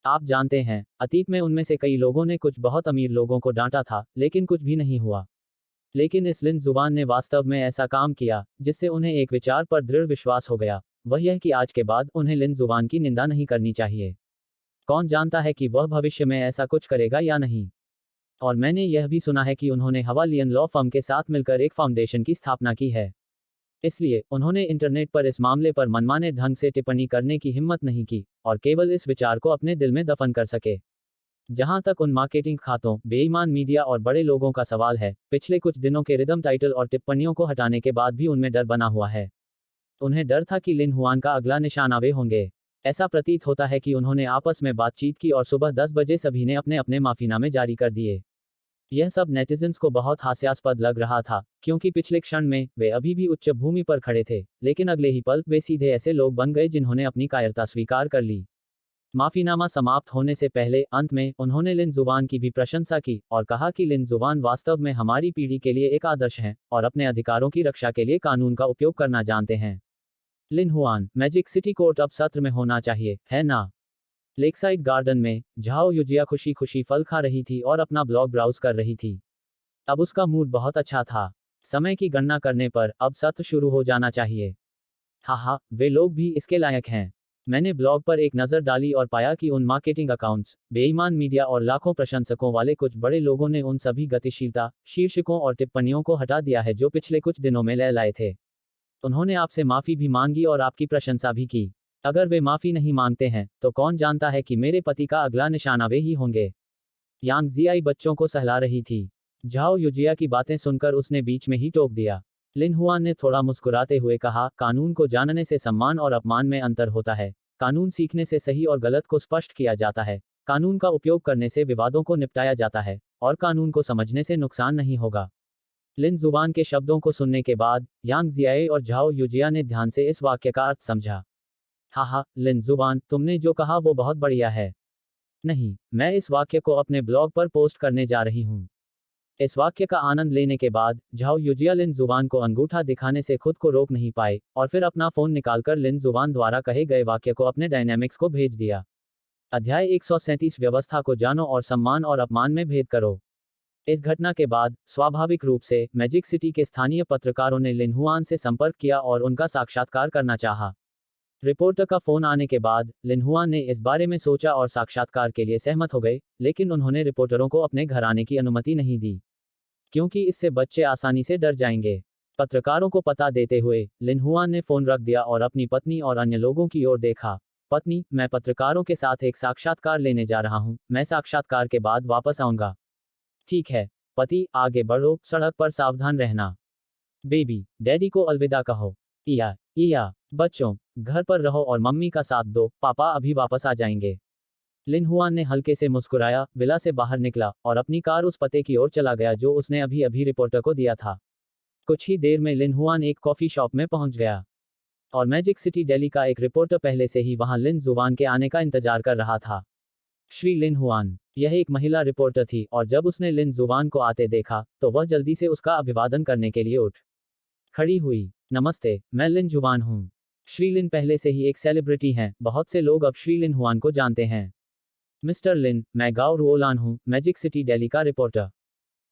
आप जानते हैं, अतीत में उनमें से कई लोगों ने कुछ बहुत अमीर लोगों को डांटा था, लेकिन कुछ भी नहीं हुआ। लेकिन इस लिन जुबान ने वास्तव में ऐसा काम किया जिससे उन्हें एक विचार पर दृढ़ विश्वास हो गया। वह यह कि आज के बाद उन्हें लिन जुबान की निंदा नहीं करनी चाहिए। कौन जानता है कि वह भविष्य में ऐसा कुछ करेगा या नहीं। और मैंने यह भी सुना है कि उन्होंने हवालियन लॉ फर्म के साथ मिलकर एक फाउंडेशन की स्थापना की है। इसलिए उन्होंने इंटरनेट पर इस मामले पर मनमाने ढंग से टिप्पणी करने की हिम्मत नहीं की और केवल इस विचार को अपने दिल में दफन कर सके। जहां तक उन मार्केटिंग खातों, बेईमान मीडिया और बड़े लोगों का सवाल है, पिछले कुछ दिनों के रिदम टाइटल और टिप्पणियों को हटाने के बाद भी उनमें डर बना हुआ है। उन्हें डर था कि लिन हुआन का अगला निशाना वे होंगे। ऐसा प्रतीत होता है कि उन्होंने आपस में बातचीत की और सुबह 10 बजे सभी ने अपने अपने माफीनामे जारी कर दिए। यह सब नेटिजन्स को बहुत हास्यास्पद लग रहा था, क्योंकि पिछले क्षण में वे अभी भी उच्च भूमि पर खड़े थे, लेकिन अगले ही पल वे सीधे ऐसे लोग बन गए जिन्होंने अपनी कायरता स्वीकार कर ली। माफीनामा समाप्त होने से पहले अंत में उन्होंने लिन जुबान की भी प्रशंसा की और कहा कि लिन जुबान वास्तव में हमारी पीढ़ी के लिए एक आदर्श हैं और अपने अधिकारों की रक्षा के लिए कानून का उपयोग करना जानते हैं। लिन हुआन, मैजिक सिटी कोर्ट अब सत्र में होना चाहिए, है ना? लेकसाइड गार्डन में झाओ युजिया खुशी खुशी फल खा रही थी और अपना ब्लॉग ब्राउज कर रही थी। अब उसका मूड बहुत अच्छा था। समय की गणना करने पर अब सत्र शुरू हो जाना चाहिए। हाँ, वे लोग भी इसके लायक हैं। मैंने ब्लॉग पर एक नज़र डाली और पाया कि उन मार्केटिंग अकाउंट्स, बेईमान मीडिया और लाखों प्रशंसकों वाले कुछ बड़े लोगों ने उन सभी गतिशीलता, शीर्षकों और टिप्पणियों को हटा दिया है जो पिछले कुछ दिनों में ले लाए थे। उन्होंने आपसे माफ़ी भी मांगी और आपकी प्रशंसा भी की। अगर वे माफ़ी नहीं मांगते हैं, तो कौन जानता है कि मेरे पति का अगला निशाना वे ही होंगे। यांग जियाई बच्चों को सहला रही थी। झाओ युजिया की बातें सुनकर उसने बीच में ही टोक दिया। लिन हुआन ने थोड़ा मुस्कुराते हुए कहा, कानून को जानने से सम्मान और अपमान में अंतर होता है। कानून सीखने से सही और गलत को स्पष्ट किया जाता है। कानून का उपयोग करने से विवादों को निपटाया जाता है, और कानून को समझने से नुकसान नहीं होगा। लिन जुबान के शब्दों को सुनने के बाद यांग जियाए और झाओ युजिया ने ध्यान से इस वाक्य का अर्थ समझा। हाँ, लिन जुबान, तुमने जो कहा वो बहुत बढ़िया है। नहीं, मैं इस वाक्य को अपने ब्लॉग पर पोस्ट करने जा रही हूँ। इस वाक्य का आनंद लेने के बाद झाओ युजिया लिन जुबान को अंगूठा दिखाने से खुद को रोक नहीं पाए और फिर अपना फोन निकालकर लिन जुबान द्वारा कहे गए वाक्य को अपने डायनेमिक्स को भेज दिया। अध्याय 137 व्यवस्था को जानो और सम्मान और अपमान में भेद करो। इस घटना के बाद स्वाभाविक रूप से मैजिक सिटी के स्थानीय पत्रकारों ने लिन हुआन से संपर्क किया और उनका साक्षात्कार करना चाहा। रिपोर्टर का फोन आने के बाद लिन हुआन ने इस बारे में सोचा और साक्षात्कार के लिए सहमत हो गए, लेकिन उन्होंने रिपोर्टरों को अपने घर आने की अनुमति नहीं दी, क्योंकि इससे बच्चे आसानी से डर जाएंगे। पत्रकारों को पता देते हुए लिन हुआन ने फोन रख दिया और अपनी पत्नी और अन्य लोगों की ओर देखा। पत्नी, मैं पत्रकारों के साथ एक साक्षात्कार लेने जा रहा हूं, मैं साक्षात्कार के बाद वापस आऊंगा। ठीक है। पति, आगे बढ़ो, सड़क पर सावधान रहना। बेबी, डैडी को अलविदा कहो। इया, बच्चों, घर पर रहो और मम्मी का साथ दो, पापा अभी वापस आ जाएंगे। लिन हुआन ने हल्के से मुस्कुराया, विला से बाहर निकला और अपनी कार उस पते की ओर चला गया जो उसने अभी अभी रिपोर्टर को दिया था। कुछ ही देर में लिन हुआन एक कॉफी शॉप में पहुंच गया और मैजिक सिटी दिल्ली का एक रिपोर्टर पहले से ही वहां लिन जुबान के आने का इंतजार कर रहा था। श्री लिन हुआन, यह एक महिला रिपोर्टर थी और जब उसने लिन जुबान को आते देखा तो वह जल्दी से उसका अभिवादन करने के लिए उठ खड़ी हुई। नमस्ते, मैं लिन जुबान हूँ। श्री लिन पहले से ही एक सेलिब्रिटी हैं, बहुत से लोग अब श्री लिन हुआन को जानते हैं। मिस्टर लिन, मैं गाओ रुओलान हूँ, मैजिक सिटी दिल्ली का रिपोर्टर।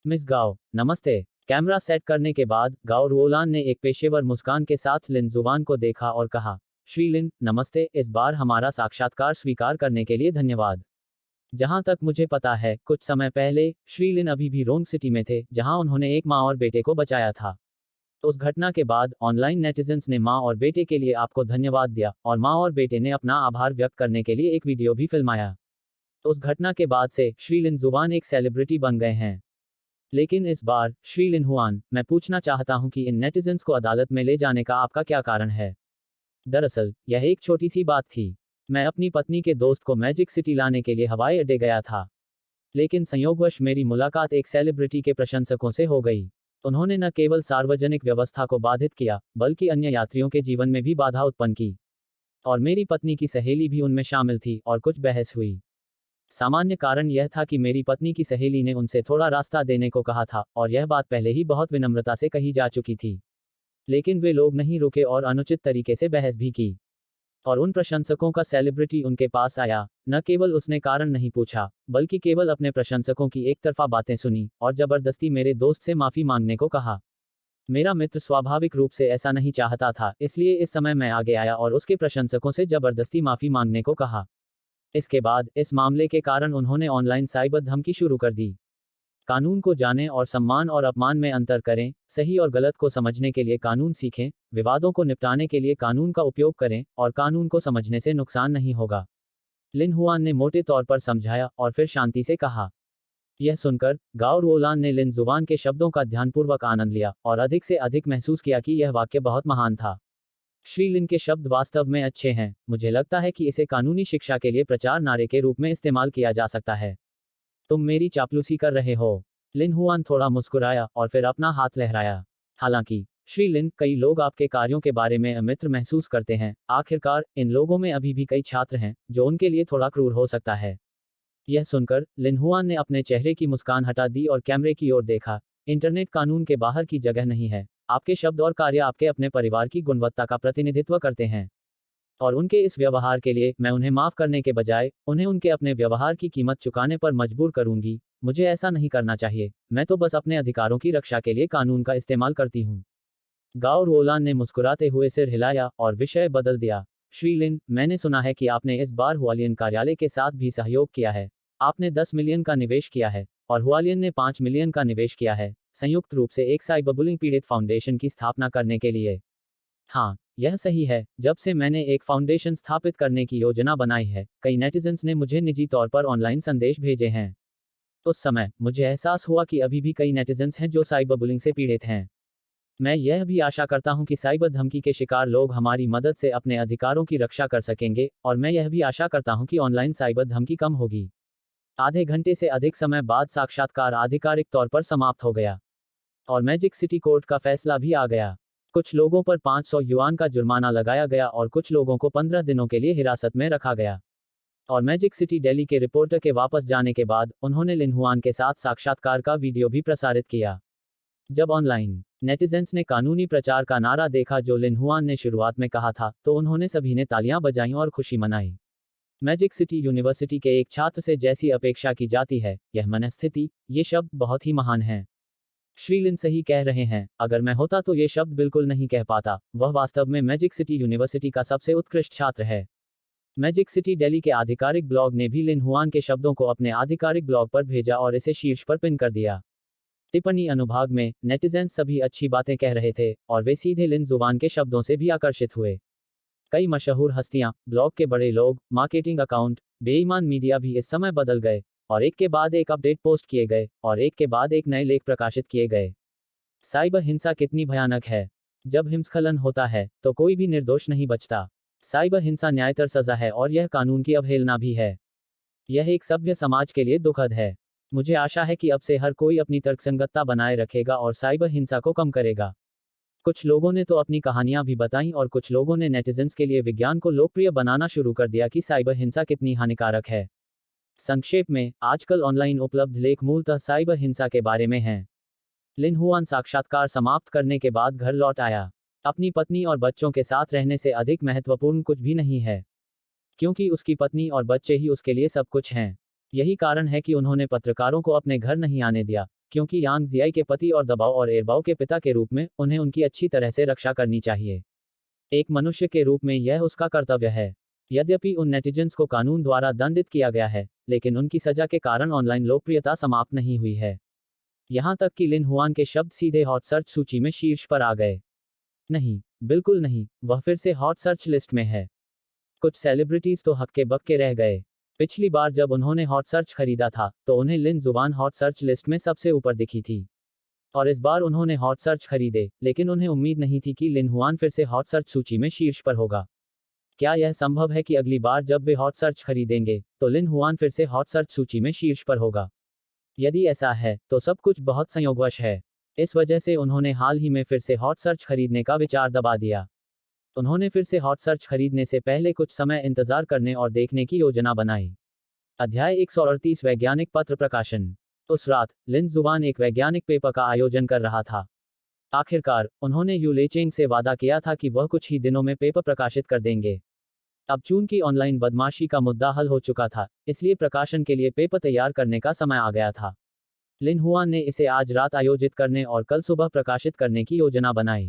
मिस गाओ, नमस्ते। कैमरा सेट करने के बाद गाओ रुओलान ने एक पेशेवर मुस्कान के साथ लिन जुबान को देखा और कहा, श्री लिन, नमस्ते, इस बार हमारा साक्षात्कार स्वीकार करने के लिए धन्यवाद। जहां तक मुझे पता है, कुछ समय पहले श्री लिन अभी भी रोंग सिटी में थे, जहां उन्होंने एक मां और बेटे को बचाया था। उस घटना के बाद ऑनलाइन नेटिजन्स ने मां और बेटे के लिए आपको धन्यवाद दिया और मां और बेटे ने अपना आभार व्यक्त करने के लिए एक वीडियो भी फिल्माया। उस घटना के बाद से श्री लिन जुबान एक सेलिब्रिटी बन गए हैं। लेकिन इस बार श्री लिन हुआन, मैं पूछना चाहता हूं कि इन नेटिजन्स को अदालत में ले जाने का आपका क्या कारण है? दरअसल यह एक छोटी सी बात थी। मैं अपनी पत्नी के दोस्त को मैजिक सिटी लाने के लिए हवाई अड्डे गया था, लेकिन संयोगवश मेरी मुलाकात एक सेलिब्रिटी के प्रशंसकों से हो गई। उन्होंने न केवल सार्वजनिक व्यवस्था को बाधित किया, बल्कि अन्य यात्रियों के जीवन में भी बाधा उत्पन्न की। और मेरी पत्नी की सहेली भी उनमें शामिल थी और कुछ बहस हुई। सामान्य कारण यह था कि मेरी पत्नी की सहेली ने उनसे थोड़ा रास्ता देने को कहा था और यह बात पहले ही बहुत विनम्रता से कही जा चुकी थी। लेकिन वे लोग नहीं रुके और अनुचित तरीके से बहस भी की। और उन प्रशंसकों का सेलिब्रिटी उनके पास आया, न केवल उसने कारण नहीं पूछा, बल्कि केवल अपने प्रशंसकों की एक तरफा बातें सुनी और जबरदस्ती मेरे दोस्त से माफी मांगने को कहा। मेरा मित्र स्वाभाविक रूप से ऐसा नहीं चाहता था, इसलिए इस समय मैं आगे आया और उसके प्रशंसकों से जबरदस्ती माफी मांगने को कहा। इसके बाद इस मामले के कारण उन्होंने ऑनलाइन साइबर धमकी शुरू कर दी। कानून को जानें और सम्मान और अपमान में अंतर करें, सही और गलत को समझने के लिए कानून सीखें, विवादों को निपटाने के लिए कानून का उपयोग करें, और कानून को समझने से नुकसान नहीं होगा। लिन हुआन ने मोटे तौर पर समझाया और फिर शांति से कहा। यह सुनकर गाओ रुओलान ने लिन जुबान के शब्दों का ध्यानपूर्वक आनंद लिया और अधिक से अधिक महसूस किया कि यह वाक्य बहुत महान था। श्री लिन के शब्द वास्तव में अच्छे हैं। मुझे लगता है कि इसे कानूनी शिक्षा के लिए प्रचार नारे के रूप में इस्तेमाल किया जा सकता है। तुम मेरी चापलूसी कर रहे हो? लिन हुआन थोड़ा मुस्कुराया और फिर अपना हाथ लहराया। हालांकि श्री लिन, कई लोग आपके कार्यों के बारे में अमित्र महसूस करते हैं। आखिरकार इन लोगों में अभी भी कई छात्र हैं, जो उनके लिए थोड़ा क्रूर हो सकता है। यह सुनकर लिन हुआन ने अपने चेहरे की मुस्कान हटा दी और कैमरे की ओर देखा। इंटरनेट कानून के बाहर की जगह नहीं है। आपके शब्द और कार्य आपके अपने परिवार की गुणवत्ता का प्रतिनिधित्व करते हैं। और उनके इस व्यवहार के लिए मैं उन्हें माफ करने के बजाय उन्हें उनके अपने व्यवहार की कीमत चुकाने पर मजबूर करूंगी। मुझे ऐसा नहीं करना चाहिए। मैं तो बस अपने अधिकारों की रक्षा के लिए कानून का इस्तेमाल करती हूँ। गाओ रुओलान ने मुस्कुराते हुए सिर हिलाया और विषय बदल दिया। श्रीलिन, मैंने सुना है कि आपने इस बार हुआलियन कार्यालय के साथ भी सहयोग किया है। आपने 10 मिलियन का निवेश किया है और हुआलियन ने 5 मिलियन का निवेश किया है, संयुक्त रूप से एक साइबरबुलिंग पीड़ित फाउंडेशन की स्थापना करने के लिए। हाँ, यह सही है। जब से मैंने एक फाउंडेशन स्थापित करने की योजना बनाई है, कई नेटिजन्स ने मुझे निजी तौर पर ऑनलाइन संदेश भेजे हैं। उस समय मुझे एहसास हुआ कि अभी भी कई नेटिजन्स हैं जो साइबरबुलिंग से पीड़ित हैं। मैं यह भी आशा करता हूं कि साइबर धमकी के शिकार लोग हमारी मदद से अपने अधिकारों की रक्षा कर सकेंगे, और मैं यह भी आशा करता हूं कि ऑनलाइन साइबर धमकी कम होगी। आधे घंटे से अधिक समय बाद साक्षात्कार आधिकारिक तौर पर समाप्त हो गया और मैजिक सिटी कोर्ट का फैसला भी आ गया। कुछ लोगों पर 500 युआन का जुर्माना लगाया गया और कुछ लोगों को 15 दिनों के लिए हिरासत में रखा गया। और मैजिक सिटी दिल्ली के रिपोर्टर के वापस जाने के बाद उन्होंने लिन हुआन के साथ साक्षात्कार का वीडियो भी प्रसारित किया। जब ऑनलाइन नेटिजन्स ने कानूनी प्रचार का नारा देखा जो लिन हुआन ने शुरुआत में कहा था, तो उन्होंने सभी ने तालियां बजाईं और खुशी मनाई। मैजिक सिटी यूनिवर्सिटी के एक छात्र से जैसी अपेक्षा की जाती है, यह मनस्थिति, ये शब्द बहुत ही महान हैं। श्रीलिन सही कह रहे हैं, अगर मैं होता तो ये शब्द बिल्कुल नहीं कह पाता। वह वास्तव में मैजिक सिटी यूनिवर्सिटी का सबसे उत्कृष्ट छात्र है। मैजिक सिटी दिल्ली के आधिकारिक ब्लॉग ने भी लिन हुआन के शब्दों को अपने आधिकारिक ब्लॉग पर भेजा और इसे शीर्ष पर पिन कर दिया। टिप्पणी अनुभाग में नेटिजन्स सभी अच्छी बातें कह रहे थे और वे सीधे लिन जुबान के शब्दों से भी आकर्षित हुए। कई मशहूर हस्तियां, ब्लॉग के बड़े लोग, मार्केटिंग अकाउंट, बेईमान मीडिया भी इस समय बदल गए और एक के बाद एक अपडेट पोस्ट किए गए और एक के बाद एक नए लेख प्रकाशित किए गए। साइबर हिंसा कितनी भयानक है। जब हिमस्खलन होता है तो कोई भी निर्दोष नहीं बचता। साइबर हिंसा न्यायतर सजा है और यह कानून की अवहेलना भी है। यह एक सभ्य समाज के लिए दुखद है। मुझे आशा है कि अब से हर कोई अपनी तर्कसंगतता बनाए रखेगा और साइबर हिंसा को कम करेगा। कुछ लोगों ने तो अपनी कहानियां भी बताईं और कुछ लोगों ने नेटिजन्स के लिए विज्ञान को लोकप्रिय बनाना शुरू कर दिया कि साइबर हिंसा कितनी हानिकारक है। संक्षेप में, आजकल ऑनलाइन उपलब्ध लेख मूलतः साइबर हिंसा के बारे में हैं। लिन हुआन साक्षात्कार समाप्त करने के बाद घर लौट आया। अपनी पत्नी और बच्चों के साथ रहने से अधिक महत्वपूर्ण कुछ भी नहीं है, क्योंकि उसकी पत्नी और बच्चे ही उसके लिए सब कुछ हैं। यही कारण है कि उन्होंने पत्रकारों को अपने घर नहीं आने दिया, क्योंकि यांग जियाई के पति और दबाव और एरबाओ के पिता के रूप में उन्हें उनकी अच्छी तरह से रक्षा करनी चाहिए। एक मनुष्य के रूप में यह उसका कर्तव्य है। यद्यपि उन नेटिजन्स को कानून द्वारा दंडित किया गया है, लेकिन उनकी सजा के कारण ऑनलाइन लोकप्रियता समाप्त नहीं हुई है। यहां तक कि लिन हुआन के शब्द सीधे हॉट सर्च सूची में शीर्ष पर आ गए। नहीं, बिल्कुल नहीं, वह फिर से हॉट सर्च लिस्ट में है। कुछ सेलिब्रिटीज तो हक्के बक्के रह गए। पिछली बार जब उन्होंने हॉट सर्च खरीदा था तो उन्हें लिन जुबान हॉट सर्च लिस्ट में सबसे ऊपर दिखी थी, और इस बार उन्होंने हॉट सर्च खरीदे, लेकिन उन्हें उम्मीद नहीं थी कि लिन हुआन फिर से हॉट सर्च सूची में शीर्ष पर होगा। क्या यह संभव है कि अगली बार जब वे हॉट सर्च खरीदेंगे तो लिन हुआन फिर से हॉट सर्च सूची में शीर्ष पर होगा? यदि ऐसा है तो सब कुछ बहुत संयोगवश है। इस वजह से उन्होंने हाल ही में फिर से हॉट सर्च खरीदने का विचार दबा दिया। उन्होंने फिर से हॉट सर्च खरीदने से पहले कुछ समय इंतजार करने और देखने की योजना बनाई। अध्याय 138 वैज्ञानिक पत्र प्रकाशन। उस रात लिन जुबान एक वैज्ञानिक पेपर का आयोजन कर रहा था। आखिरकार उन्होंने यू लेचेंग से वादा किया था कि वह कुछ ही दिनों में पेपर प्रकाशित कर देंगे। अब चूंकि ऑनलाइन बदमाशी का मुद्दा हल हो चुका था, इसलिए प्रकाशन के लिए पेपर तैयार करने का समय आ गया था। लिन हुआन ने इसे आज रात आयोजित करने और कल सुबह प्रकाशित करने की योजना बनाई।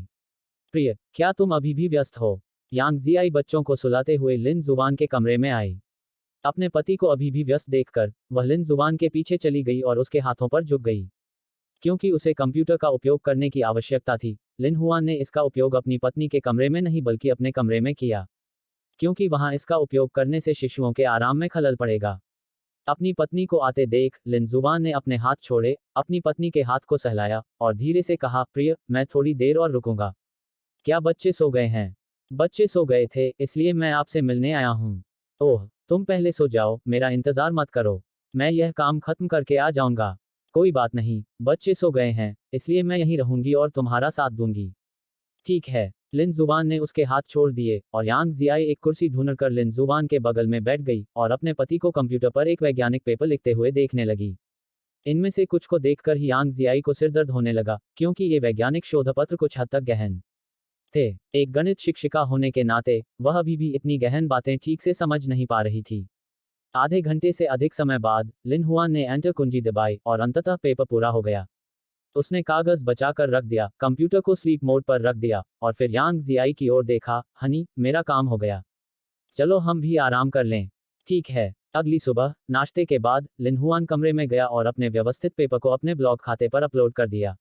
प्रिय, क्या तुम अभी भी व्यस्त हो? यांग जियाई बच्चों को सुलाते हुए लिन जुबान के कमरे में आई। अपने पति को अभी भी व्यस्त देखकर वह लिन जुबान के पीछे चली गई और उसके हाथों पर झुक गई। क्योंकि उसे कंप्यूटर का उपयोग करने की आवश्यकता थी, लिन हुआन ने इसका उपयोग अपनी पत्नी के कमरे में नहीं बल्कि अपने कमरे में किया, क्योंकि वहां इसका उपयोग करने से शिशुओं के आराम में खलल पड़ेगा। अपनी पत्नी को आते देख लिन जुबान ने अपने हाथ छोड़े, अपनी पत्नी के हाथ को सहलाया और धीरे से कहा, प्रिय, मैं थोड़ी देर और रुकूंगा। क्या बच्चे सो गए हैं? बच्चे सो गए थे, इसलिए मैं आपसे मिलने आया हूँ। ओह, तुम पहले सो जाओ, मेरा इंतजार मत करो। मैं यह काम खत्म करके आ जाऊंगा। कोई बात नहीं, बच्चे सो गए हैं, इसलिए मैं यहीं रहूंगी और तुम्हारा साथ दूंगी। ठीक है। लिन जुबान ने उसके हाथ छोड़ दिए और यांग जियाई एक कुर्सी ढूंढकर लिन जुबान के बगल में बैठ गई और अपने पति को कंप्यूटर पर एक वैज्ञानिक पेपर लिखते हुए देखने लगी। इनमें से कुछ को देखकर ही यांग जियाई को सिरदर्द होने लगा, क्योंकि ये वैज्ञानिक शोधपत्र कुछ हद तक गहन थे। एक गणित शिक्षिका होने के नाते वह अभी भी इतनी गहन बातें ठीक से समझ नहीं पा रही थी। आधे घंटे से अधिक समय बाद लिन हुआन ने एंटर कुंजी दबाई और अंततः पेपर पूरा हो गया। उसने कागज बचाकर रख दिया, कंप्यूटर को स्लीप मोड पर रख दिया और फिर यांग जियाई की ओर देखा। हनी, मेरा काम हो गया। चलो हम भी आराम कर लें। ठीक है। अगली सुबह नाश्ते के बाद लिन हुआन कमरे में गया और अपने व्यवस्थित पेपर को अपने ब्लॉग खाते पर अपलोड कर दिया।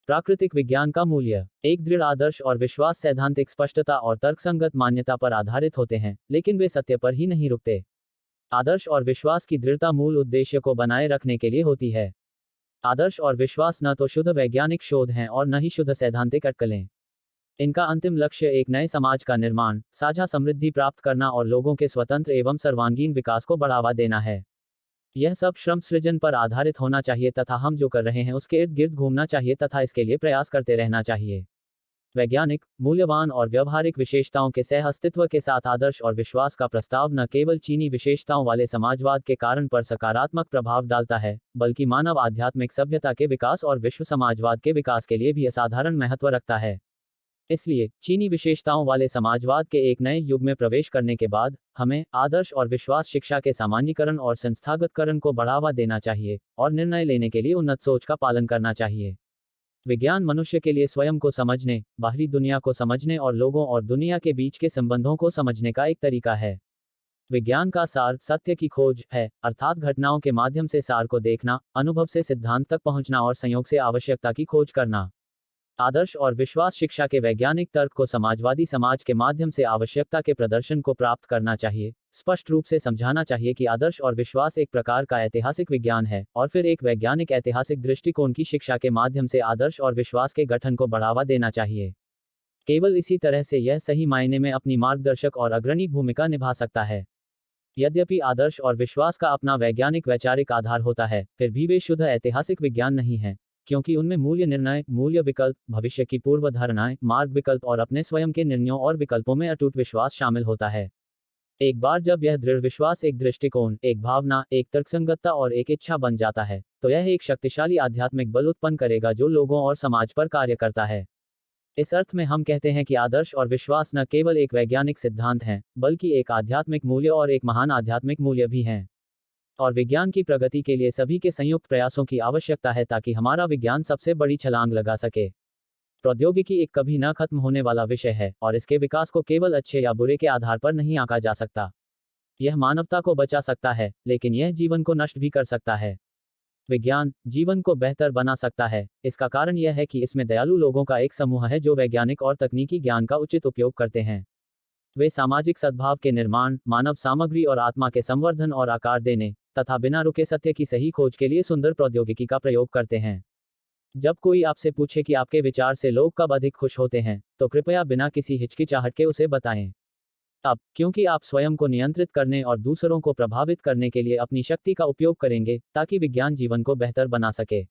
प्राकृतिक विज्ञान का मूल्य। एक दृढ़ आदर्श और विश्वास सैद्धांतिक स्पष्टता और तर्कसंगत मान्यता पर आधारित होते हैं, लेकिन वे सत्य पर ही नहीं रुकते। आदर्श और विश्वास की दृढ़ता मूल उद्देश्य को बनाए रखने के लिए होती है। आदर्श और विश्वास न तो शुद्ध वैज्ञानिक शोध हैं और न ही शुद्ध सैद्धांतिक अटकलें। इनका अंतिम लक्ष्य एक नए समाज का निर्माण, साझा समृद्धि प्राप्त करना और लोगों के स्वतंत्र एवं सर्वांगीण विकास को बढ़ावा देना है। यह सब श्रम सृजन पर आधारित होना चाहिए तथा हम जो कर रहे हैं उसके इर्द गिर्द घूमना चाहिए तथा इसके लिए प्रयास करते रहना चाहिए। वैज्ञानिक, मूल्यवान और व्यवहारिक विशेषताओं के सह अस्तित्व के साथ आदर्श और विश्वास का प्रस्ताव न केवल चीनी विशेषताओं वाले समाजवाद के कारण पर सकारात्मक प्रभाव डालता है, बल्कि मानव आध्यात्मिक सभ्यता के विकास और विश्व समाजवाद के विकास के लिए भी असाधारण महत्व रखता है। इसलिए चीनी विशेषताओं वाले समाजवाद के एक नए युग में प्रवेश करने के बाद हमें आदर्श और विश्वास शिक्षा के सामान्यीकरण और संस्थागतकरण को बढ़ावा देना चाहिए और निर्णय लेने के लिए उन्नत सोच का पालन करना चाहिए। विज्ञान मनुष्य के लिए स्वयं को समझने, बाहरी दुनिया को समझने और लोगों और दुनिया के बीच के संबंधों को समझने का एक तरीका है। विज्ञान का सार सत्य की खोज है, अर्थात घटनाओं के माध्यम से सार को देखना, अनुभव से सिद्धांत तक पहुंचना और संयोग से आवश्यकता की खोज करना। आदर्श और विश्वास शिक्षा के वैज्ञानिक तर्क को समाजवादी समाज के माध्यम से आवश्यकता के प्रदर्शन को प्राप्त करना चाहिए। स्पष्ट रूप से समझाना चाहिए कि आदर्श और विश्वास एक प्रकार का ऐतिहासिक विज्ञान है और फिर एक वैज्ञानिक ऐतिहासिक दृष्टिकोण की शिक्षा के माध्यम से आदर्श और विश्वास के गठन को बढ़ावा देना चाहिए। केवल इसी तरह से यह सही मायने में अपनी मार्गदर्शक और अग्रणी भूमिका निभा सकता है। यद्यपि आदर्श और विश्वास का अपना वैज्ञानिक वैचारिक आधार होता है, फिर भी वे शुद्ध ऐतिहासिक विज्ञान नहीं हैं, क्योंकि उनमें मूल्य निर्णय, मूल्य विकल्प, भविष्य की पूर्व धारणाएं, मार्ग विकल्प और अपने स्वयं के निर्णयों और विकल्पों में अटूट विश्वास शामिल होता है। एक बार जब यह दृढ़ विश्वास एक दृष्टिकोण, एक भावना, एक तर्कसंगतता और एक इच्छा बन जाता है, तो यह एक शक्तिशाली आध्यात्मिक बल उत्पन्न करेगा जो लोगों और समाज पर कार्य करता है। इस अर्थ में हम कहते हैं कि आदर्श और विश्वास न केवल एक वैज्ञानिक सिद्धांत हैं, बल्कि एक आध्यात्मिक मूल्य और एक महान आध्यात्मिक मूल्य भी हैं। और विज्ञान की प्रगति के लिए सभी के संयुक्त प्रयासों की आवश्यकता है ताकि हमारा विज्ञान सबसे बड़ी छलांग लगा सके। प्रौद्योगिकी एक कभी न खत्म होने वाला विषय है और इसके विकास को केवल अच्छे या बुरे के आधार पर नहीं आंका जा सकता। यह मानवता को बचा सकता है, लेकिन यह जीवन को नष्ट भी कर सकता है। विज्ञान जीवन को बेहतर बना सकता है। इसका कारण यह है कि इसमें दयालु लोगों का एक समूह है जो वैज्ञानिक और तकनीकी ज्ञान का उचित उपयोग करते हैं। वे सामाजिक सद्भाव के निर्माण, मानव सामग्री और आत्मा के संवर्धन और आकार देने तथा बिना रुके सत्य की सही खोज के लिए सुंदर प्रौद्योगिकी का प्रयोग करते हैं। जब कोई आपसे पूछे कि आपके विचार से लोग कब अधिक खुश होते हैं, तो कृपया बिना किसी हिचकिचाहट के उसे बताएं। अब, क्योंकि आप स्वयं को नियंत्रित करने और दूसरों को प्रभावित करने के लिए अपनी शक्ति का उपयोग करेंगे, ताकि विज्ञान जीवन को बेहतर बना सके।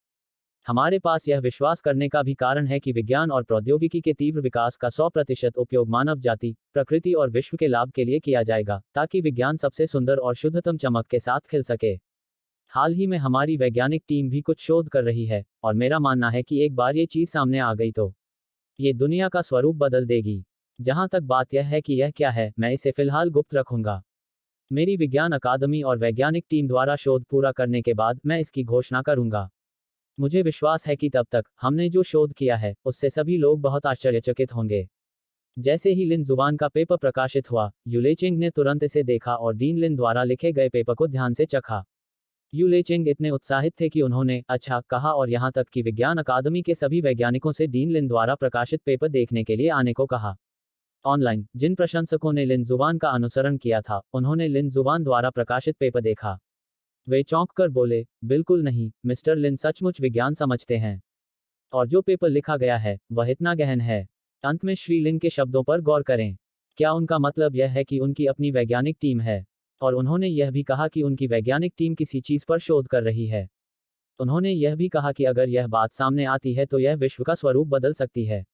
हमारे पास यह विश्वास करने का भी कारण है कि विज्ञान और प्रौद्योगिकी के तीव्र विकास का 100% उपयोग मानव जाति, प्रकृति और विश्व के लाभ के लिए किया जाएगा, ताकि विज्ञान सबसे सुंदर और शुद्धतम चमक के साथ खिल सके। हाल ही में हमारी वैज्ञानिक टीम भी कुछ शोध कर रही है, और मेरा मानना है कि एक बार ये चीज सामने आ गई तो ये दुनिया का स्वरूप बदल देगी। जहां तक बात यह है कि यह क्या है, मैं इसे फिलहाल गुप्त रखूंगा। मेरी विज्ञान अकादमी और वैज्ञानिक टीम द्वारा शोध पूरा करने के बाद मैं इसकी घोषणा करूंगा। मुझे विश्वास है कि तब तक हमने जो शोध किया है उससे सभी लोग बहुत आश्चर्यचकित होंगे। जैसे ही लिन जुवान का पेपर प्रकाशित हुआ, यूलेचेंग ने तुरंत इसे देखा और डीन लिन द्वारा लिखे गए पेपर को ध्यान से चखा। यूलेचेंग इतने उत्साहित थे कि उन्होंने अच्छा कहा और यहां तक कि विज्ञान अकादमी के सभी वैज्ञानिकों से डीन लिन द्वारा प्रकाशित पेपर देखने के लिए आने को कहा। ऑनलाइन जिन प्रशंसकों ने लिन जुवान का अनुसरण किया था, उन्होंने लिन जुवान द्वारा प्रकाशित पेपर देखा। वे चौंक कर बोले, बिल्कुल नहीं, मिस्टर लिन सचमुच विज्ञान समझते हैं। और जो पेपर लिखा गया है वह इतना गहन है। अंत में श्री लिन के शब्दों पर गौर करें। क्या उनका मतलब यह है कि उनकी अपनी वैज्ञानिक टीम है? और उन्होंने यह भी कहा कि उनकी वैज्ञानिक टीम किसी चीज पर शोध कर रही है। उन्होंने यह भी कहा कि अगर यह बात सामने आती है तो यह विश्व का स्वरूप बदल सकती है।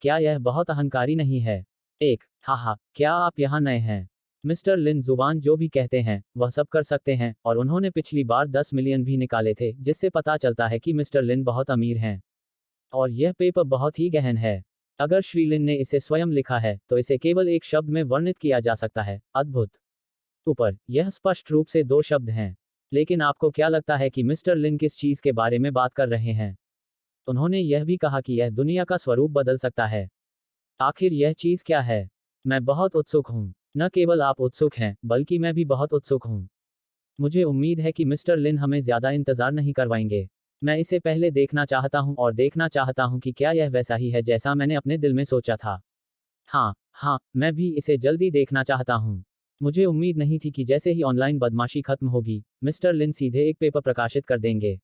क्या यह बहुत अहंकारी नहीं है? एक हाहा, क्या आप यहाँ नए हैं? मिस्टर लिन जुवान जो भी कहते हैं वह सब कर सकते हैं, और उन्होंने पिछली बार 10 मिलियन भी निकाले थे, जिससे पता चलता है कि मिस्टर लिन बहुत अमीर हैं। और यह पेपर बहुत ही गहन है। अगर श्री लिन ने इसे स्वयं लिखा है तो इसे केवल एक शब्द में वर्णित किया जा सकता है, अद्भुत। ऊपर यह स्पष्ट रूप से 2 शब्द हैं। लेकिन आपको क्या लगता है कि मिस्टर लिन किस चीज के बारे में बात कर रहे हैं? उन्होंने यह भी कहा कि यह दुनिया का स्वरूप बदल सकता है। आखिर यह चीज क्या है? मैं बहुत उत्सुक हूं। न केवल आप उत्सुक हैं, बल्कि मैं भी बहुत उत्सुक हूँ। मुझे उम्मीद है कि मिस्टर लिन हमें ज्यादा इंतजार नहीं करवाएंगे। मैं इसे पहले देखना चाहता हूँ और देखना चाहता हूँ कि क्या यह वैसा ही है जैसा मैंने अपने दिल में सोचा था। हाँ, हाँ, मैं भी इसे जल्दी देखना चाहता हूँ। मुझे उम्मीद नहीं थी कि जैसे ही ऑनलाइन बदमाशी खत्म होगी, मिस्टर लिन सीधे एक पेपर प्रकाशित कर देंगे।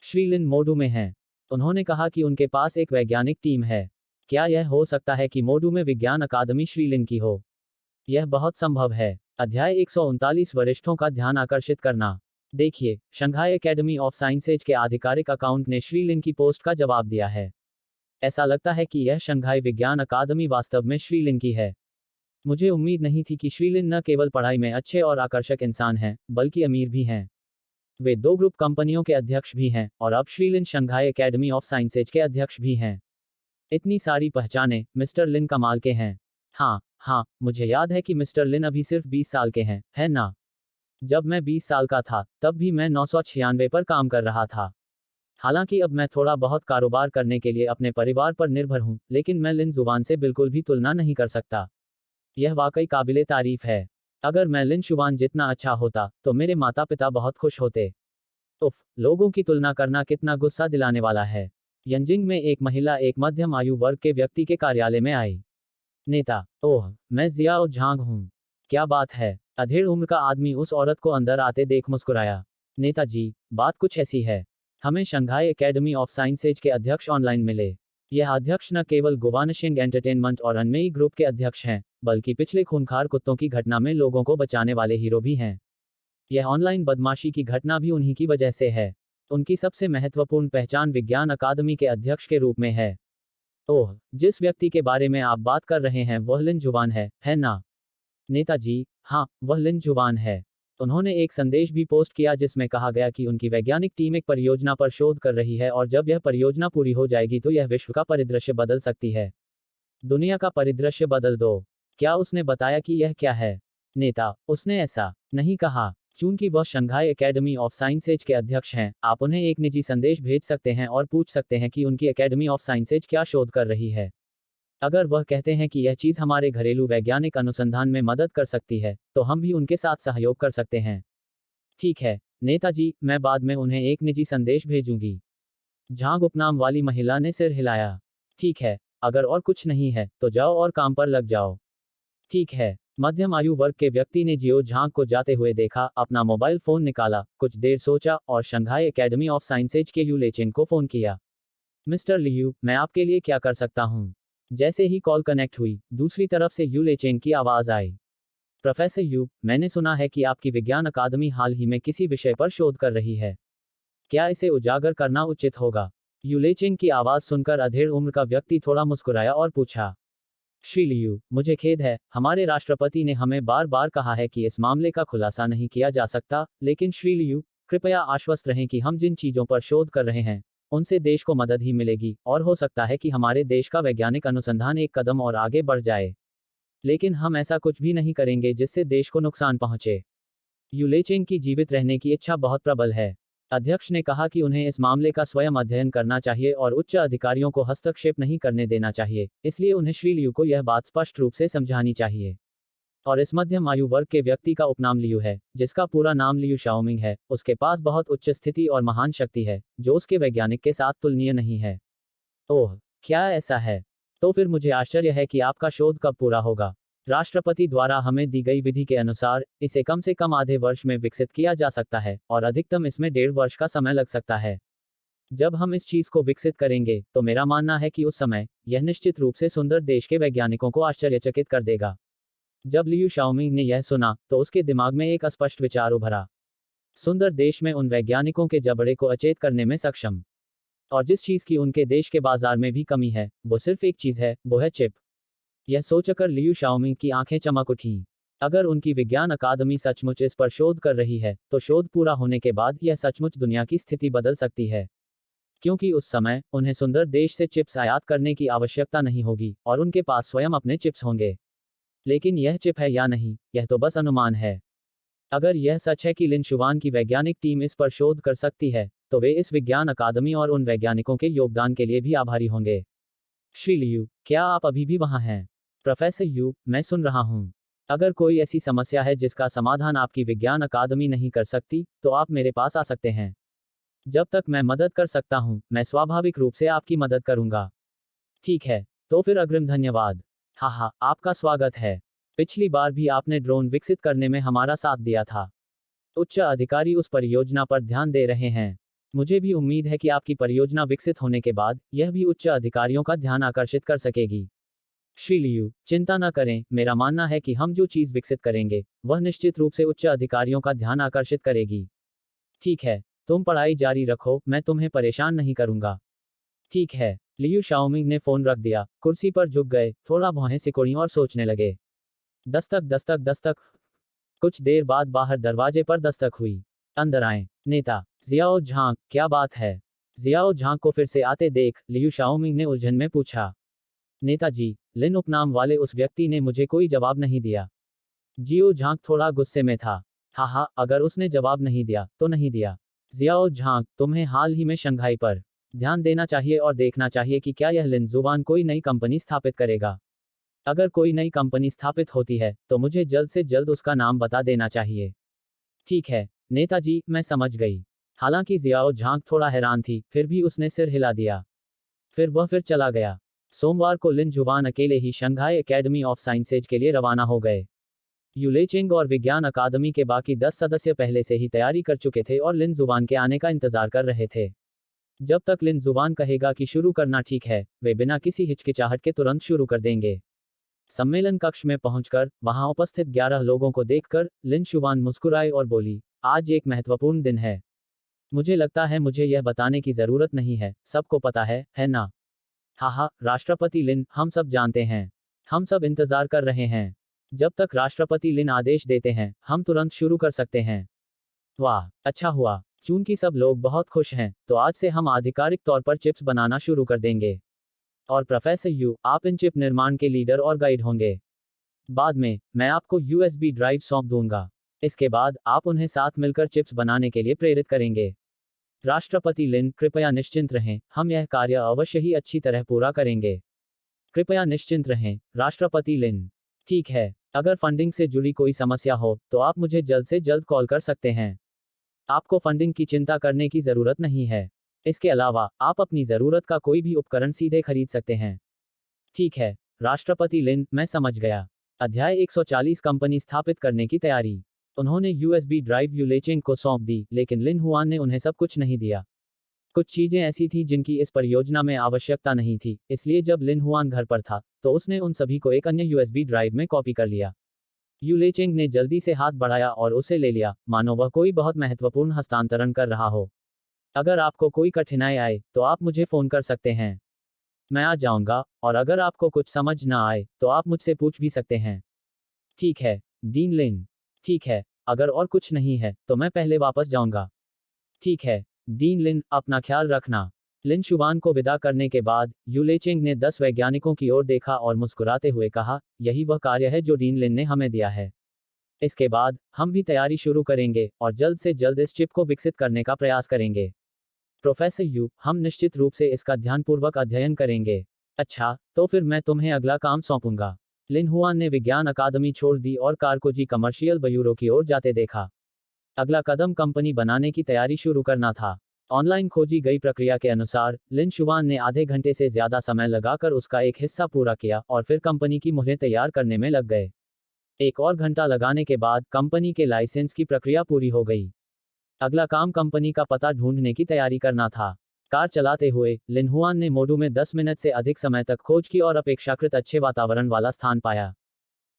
श्री लिन मोडू में हैं। उन्होंने कहा कि उनके पास एक वैज्ञानिक टीम है। क्या यह हो सकता है कि मोडू में विज्ञान अकादमी श्री लिन की हो? यह बहुत संभव है। अध्याय 139 वरिष्ठों का ध्यान आकर्षित करना। देखिए, शंघाई एकेडमी ऑफ साइंसेज के आधिकारिक अकाउंट ने श्री लिन की पोस्ट का जवाब दिया है। ऐसा लगता है कि यह शंघाई विज्ञान अकादमी वास्तव में श्री लिन की है। मुझे उम्मीद नहीं थी कि श्री लिन न केवल पढ़ाई में अच्छे और आकर्षक इंसान हैं, बल्कि अमीर भी हैं। वे 2 ग्रुप कंपनियों के अध्यक्ष भी हैं, और अब श्री लिन शंघाई एकेडमी ऑफ साइंसेज के अध्यक्ष भी हैं। इतनी सारी पहचानें, मिस्टर लिन कमाल के हैं। हाँ, हाँ, मुझे याद है कि मिस्टर लिन अभी सिर्फ 20 साल के हैं, है ना? जब मैं 20 साल का था, तब भी मैं 996 पर काम कर रहा था। हालांकि अब मैं थोड़ा बहुत कारोबार करने के लिए अपने परिवार पर निर्भर हूं, लेकिन मैं लिन जुबान से बिल्कुल भी तुलना नहीं कर सकता। यह वाकई काबिले तारीफ है। अगर मैं लिन शुवान जितना अच्छा होता, तो मेरे माता पिता बहुत खुश होते। उफ, लोगों की तुलना करना कितना गुस्सा दिलाने वाला है। यंजिंग में एक महिला एक मध्यम आयु वर्ग के व्यक्ति के कार्यालय में आई। नेता, ओह, मैं जियाओ झांग हूँ। क्या बात है? अधेड़ उम्र का आदमी उस औरत को अंदर आते देख मुस्कुराया। नेताजी, बात कुछ ऐसी है। हमें शंघाई एकेडमी ऑफ साइंसेज के अध्यक्ष ऑनलाइन मिले। यह अध्यक्ष न केवल गुवानशिंग एंटरटेनमेंट और अनमेई ग्रुप के अध्यक्ष हैं, बल्कि पिछले खूंखार कुत्तों की घटना में लोगों को बचाने वाले हीरो भी हैं। यह ऑनलाइन बदमाशी की घटना भी उन्हीं की वजह से है। उनकी सबसे महत्वपूर्ण पहचान विज्ञान अकादमी के अध्यक्ष के रूप में है। ओह, जिस व्यक्ति के बारे में आप बात कर रहे हैं वह लिन जुवान है ना? नेताजी, हाँ, वह लिन जुवान है। उन्होंने एक संदेश भी पोस्ट किया जिसमें कहा गया कि उनकी वैज्ञानिक टीम एक परियोजना पर शोध कर रही है और जब यह परियोजना पूरी हो जाएगी तो यह विश्व का परिदृश्य बदल सकती है। दुनिया का परिदृश्य बदल दो। क्या उसने बताया कि यह क्या है? नेता, उसने ऐसा नहीं कहा। चूंकि वह शंघाई एकेडमी ऑफ साइंसेज के अध्यक्ष हैं, आप उन्हें एक निजी संदेश भेज सकते हैं और पूछ सकते हैं कि उनकी एकेडमी ऑफ साइंसेज क्या शोध कर रही है। अगर वह कहते हैं कि यह चीज हमारे घरेलू वैज्ञानिक अनुसंधान में मदद कर सकती है, तो हम भी उनके साथ सहयोग कर सकते हैं। ठीक है, नेताजी, मैं बाद में उन्हें एक निजी संदेश भेजूंगी। झांग उपनाम वाली महिला ने सिर हिलाया। ठीक है, अगर और कुछ नहीं है, तो जाओ और काम पर लग जाओ। ठीक है। मध्यम आयु वर्ग के व्यक्ति ने जियो झांग को जाते हुए देखा, अपना मोबाइल फोन निकाला, कुछ देर सोचा और शंघाई एकेडमी ऑफ साइंसेज के यू लेचेन को फोन किया। मिस्टर लियू, मैं आपके लिए क्या कर सकता हूँ? जैसे ही कॉल कनेक्ट हुई, दूसरी तरफ से यू लेचेन की आवाज आई। प्रोफेसर यू, मैंने सुना है कि आपकी विज्ञान अकादमी हाल ही में किसी विषय पर शोध कर रही है। क्या इसे उजागर करना उचित होगा? यू लेचेन की आवाज सुनकर अधेड़ उम्र का व्यक्ति थोड़ा मुस्कुराया और पूछा। श्री लियू, मुझे खेद है, हमारे राष्ट्रपति ने हमें बार बार कहा है कि इस मामले का खुलासा नहीं किया जा सकता, लेकिन श्री लियू, कृपया आश्वस्त रहें कि हम जिन चीजों पर शोध कर रहे हैं, उनसे देश को मदद ही मिलेगी, और हो सकता है कि हमारे देश का वैज्ञानिक अनुसंधान एक कदम और आगे बढ़ जाए। लेकिन हम ऐसा कुछ भी नहीं करेंगे जिससे देश को नुकसान पहुंचे। यूलेचेन की जीवित रहने की इच्छा बहुत प्रबल है। अध्यक्ष ने कहा कि उन्हें इस मामले का स्वयं अध्ययन करना चाहिए और उच्च अधिकारियों को हस्तक्षेप नहीं करने देना चाहिए, इसलिए उन्हें श्री लियू को यह बात स्पष्ट रूप से समझानी चाहिए। और इस मध्यम आयु वर्ग के व्यक्ति का उपनाम लियू है, जिसका पूरा नाम लियू शाओमिंग है, उसके पास बहुत उच्च स्थिति और महान शक्ति है, जो उसके वैज्ञानिक के साथ तुलनीय नहीं है। ओह, क्या ऐसा है? तो फिर मुझे आश्चर्य है कि आपका शोध कब पूरा होगा? राष्ट्रपति द्वारा हमें दी गई विधि के अनुसार, इसे कम से कम आधे वर्ष में विकसित किया जा सकता है, और अधिकतम इसमें 1.5 वर्ष का समय लग सकता है। जब हम इस चीज को विकसित करेंगे, तो मेरा मानना है कि उस समय, यह निश्चित रूप से सुंदर देश के वैज्ञानिकों को आश्चर्यचकित कर देगा। जब लियू शाओमिंग ने यह सुना, तो उसके दिमाग में एक अस्पष्ट विचार उभरा। सुंदर देश में उन वैज्ञानिकों के जबड़े को अचेत करने में सक्षम। और जिस चीज की उनके देश के बाजार में भी कमी है, वो सिर्फ एक चीज है, वो है चिप। यह सोचकर लियू शाओमिंग की आंखें चमक उठीं। अगर उनकी विज्ञान अकादमी सचमुच इस पर शोध कर रही है, तो शोध पूरा होने के बाद यह सचमुच दुनिया की स्थिति बदल सकती है। क्योंकि उस समय, उन्हें सुंदर देश से चिप्स आयात करने की आवश्यकता नहीं होगी, और उनके पास स्वयं अपने चिप्स होंगे। लेकिन यह चिप है या नहीं, यह तो बस अनुमान है। अगर यह सच है कि लिन शुवान की वैज्ञानिक टीम इस पर शोध कर सकती है, तो वे इस विज्ञान अकादमी और उन वैज्ञानिकों के योगदान के लिए भी आभारी होंगे। श्री लियू, क्या आप अभी भी वहां हैं? प्रोफेसर यू, मैं सुन रहा हूं। अगर कोई ऐसी समस्या है जिसका समाधान आपकी विज्ञान अकादमी नहीं कर सकती, तो आप मेरे पास आ सकते हैं। जब तक मैं मदद कर सकता हूं, मैं स्वाभाविक रूप से आपकी मदद करूंगा। ठीक है, तो फिर अग्रिम धन्यवाद। हाँ, आपका स्वागत है। पिछली बार भी आपने ड्रोन विकसित करने में हमारा साथ दिया था। उच्च अधिकारी उस परियोजना पर ध्यान दे रहे हैं। मुझे भी उम्मीद है कि आपकी परियोजना विकसित होने के बाद यह भी उच्च अधिकारियों का ध्यान आकर्षित कर सकेगी। श्री लियू, चिंता न करें, मेरा मानना है कि हम जो चीज़ विकसित करेंगे वह निश्चित रूप से उच्च अधिकारियों का ध्यान आकर्षित करेगी। ठीक है, तुम पढ़ाई जारी रखो, मैं तुम्हें परेशान नहीं करूंगा। ठीक है। लियू शाओमिंग ने फोन रख दिया, कुर्सी पर झुक गए, थोड़ा भौहें सिकोड़ी और सोचने लगे। दस्तक दस्तक दस्तक। कुछ देर बाद बाहर दरवाजे पर दस्तक हुई। अंदर आए। नेता जियाओ झांग, क्या बात है? जियाओ झांग को फिर से आते देख लियू शाओमिंग ने उलझन में पूछा। नेताजी, लिन उपनाम वाले उस व्यक्ति ने मुझे कोई जवाब नहीं दिया। जियो झांग थोड़ा गुस्से में था। हाँ, अगर उसने जवाब नहीं दिया तो नहीं दिया। जियाओ झांग, तुम्हें हाल ही में शंघाई पर ध्यान देना चाहिए और देखना चाहिए कि क्या यह लिन जुवान कोई नई कंपनी स्थापित करेगा। अगर कोई नई कंपनी स्थापित होती है तो मुझे जल्द से जल्द उसका नाम बता देना चाहिए। ठीक है नेताजी, मैं समझ गई। हालांकि जियाओ झांग थोड़ा हैरान थी, फिर भी उसने सिर हिला दिया। फिर चला गया। सोमवार को लिन जुवान अकेले ही शंघाई एकेडमी ऑफ साइंसेज के लिए रवाना हो गए। यूलेचिंग और विज्ञान अकादमी के बाकी 10 सदस्य पहले से ही तैयारी कर चुके थे और लिन जुवान के आने का इंतजार कर रहे थे। जब तक लिन जुवान कहेगा कि शुरू करना ठीक है, वे बिना किसी हिचकिचाहट के तुरंत शुरू कर देंगे। सम्मेलन कक्ष में पहुंचकर वहां उपस्थित 11 लोगों को देखकर लिन शुवान मुस्कुराई और बोली, आज एक महत्वपूर्ण दिन है। मुझे लगता है मुझे यह बताने की जरूरत नहीं है, सबको पता है ना? हाँ, राष्ट्रपति लिन, हम सब जानते हैं। हम सब इंतजार कर रहे हैं। जब तक राष्ट्रपति लिन आदेश देते हैं, हम तुरंत शुरू कर सकते हैं। वाह, अच्छा हुआ। चूंकि सब लोग बहुत खुश हैं, तो आज से हम आधिकारिक तौर पर चिप्स बनाना शुरू कर देंगे। और प्रोफेसर यू, आप इन चिप निर्माण के लीडर और गाइड होंगे। बाद में, मैं आपको यूएसबी ड्राइव सौंप दूंगा। इसके बाद, आप उन्हें साथ मिलकर चिप्स बनाने के लिए प्रेरित करेंगे। राष्ट्रपति लिन, कृपया निश्चिंत रहें, हम यह कार्य अवश्य ही अच्छी तरह पूरा करेंगे। कृपया निश्चिंत रहें, राष्ट्रपति लिन। ठीक है, अगर फंडिंग से जुड़ी कोई समस्या हो, तो आप मुझे जल्द से जल्द कॉल कर सकते हैं। आपको फंडिंग की चिंता करने की जरूरत नहीं है। इसके अलावा, आप अपनी जरूरत का कोई भी उपकरण सीधे खरीद सकते हैं। ठीक है, राष्ट्रपति लिन, मैं समझ गया। अध्याय 140 कंपनी स्थापित करने की तैयारी। उन्होंने यूएसबी ड्राइव यूलेचिंग को सौंप दी, लेकिन लिन हुआन ने उन्हें सब कुछ नहीं दिया। कुछ चीजें ऐसी थी जिनकी इस परियोजना में आवश्यकता नहीं थी, इसलिए जब लिन हुआन घर पर था, तो उसने उन सभी को एक अन्य यूएसबी ड्राइव में कॉपी कर लिया। यूलेचिंग ने जल्दी से हाथ बढ़ाया और उसे ले लिया, मानो वह कोई बहुत महत्वपूर्ण हस्तांतरण कर रहा हो। अगर आपको कोई कठिनाई आए, तो आप मुझे फोन कर सकते हैं। मैं आ जाऊंगा, और अगर आपको कुछ समझ ना आए, तो आप मुझसे पूछ भी सकते हैं। ठीक है, डीन लिन। ठीक है, अगर और कुछ नहीं है, तो मैं पहले वापस जाऊंगा। ठीक है, डीन लिन, अपना ख्याल रखना। लिन शुवान को विदा करने के बाद, यूलेचिंग ने 10 वैज्ञानिकों की ओर देखा और मुस्कुराते हुए कहा, यही वह कार्य है जो डीन लिन ने हमें दिया है। इसके बाद, हम भी तैयारी शुरू करेंगे और जल्द से जल्द इस चिप को विकसित करने का प्रयास करेंगे। प्रोफेसर यू, हम निश्चित रूप से इसका ध्यानपूर्वक अध्ययन करेंगे। अच्छा, तो फिर मैं तुम्हें अगला काम सौंपूंगा। लिन हुआन ने विज्ञान अकादमी छोड़ दी और कार को जी कमर्शियल ब्यूरो की ओर जाते देखा। अगला कदम कंपनी बनाने की तैयारी शुरू करना था। ऑनलाइन खोजी गई प्रक्रिया के अनुसार, लिन शुवान ने आधे घंटे से ज्यादा समय लगाकर उसका एक हिस्सा पूरा किया और फिर कंपनी की मुहरें तैयार करने में लग गए। एक और घंटा लगाने के बाद कंपनी के लाइसेंस की प्रक्रिया पूरी हो गई। अगला काम कंपनी का पता ढूंढने की तैयारी करना था। कार चलाते हुए, लिन हुआन ने मोडू में 10 मिनट से अधिक समय तक खोज की और अपेक्षाकृत अच्छे वातावरण वाला स्थान पाया।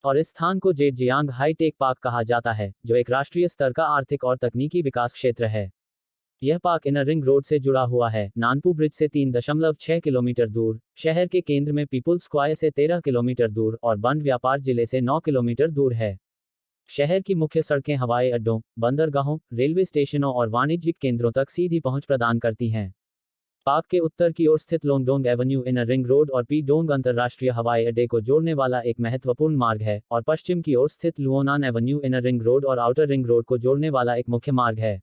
और इस स्थान को जेजियांग हाईटेक पार्क कहा जाता है, जो एक राष्ट्रीय स्तर का आर्थिक और तकनीकी विकास क्षेत्र है। यह पार्क इनर रिंग रोड से जुड़ा हुआ है, नानपू ब्रिज से 3.6 किलोमीटर दूर, शहर के केंद्र में पीपुल्स स्क्वायर से 13 किलोमीटर दूर और बंद व्यापार जिले से 9 किलोमीटर दूर है। शहर की मुख्य सड़कें हवाई अड्डों, बंदरगाहों, रेलवे स्टेशनों और वाणिज्यिक केंद्रों तक सीधी पहुंच प्रदान करती हैं। पार्क के उत्तर की ओर स्थित लोंगडोंग एवेन्यू इनर रिंग रोड और पी डोंग अंतर्राष्ट्रीय हवाई अड्डे को जोड़ने वाला एक महत्वपूर्ण मार्ग है, और पश्चिम की ओर स्थित लुओनान एवेन्यू इनर रिंग रोड और आउटर रिंग रोड को जोड़ने वाला एक मुख्य मार्ग है।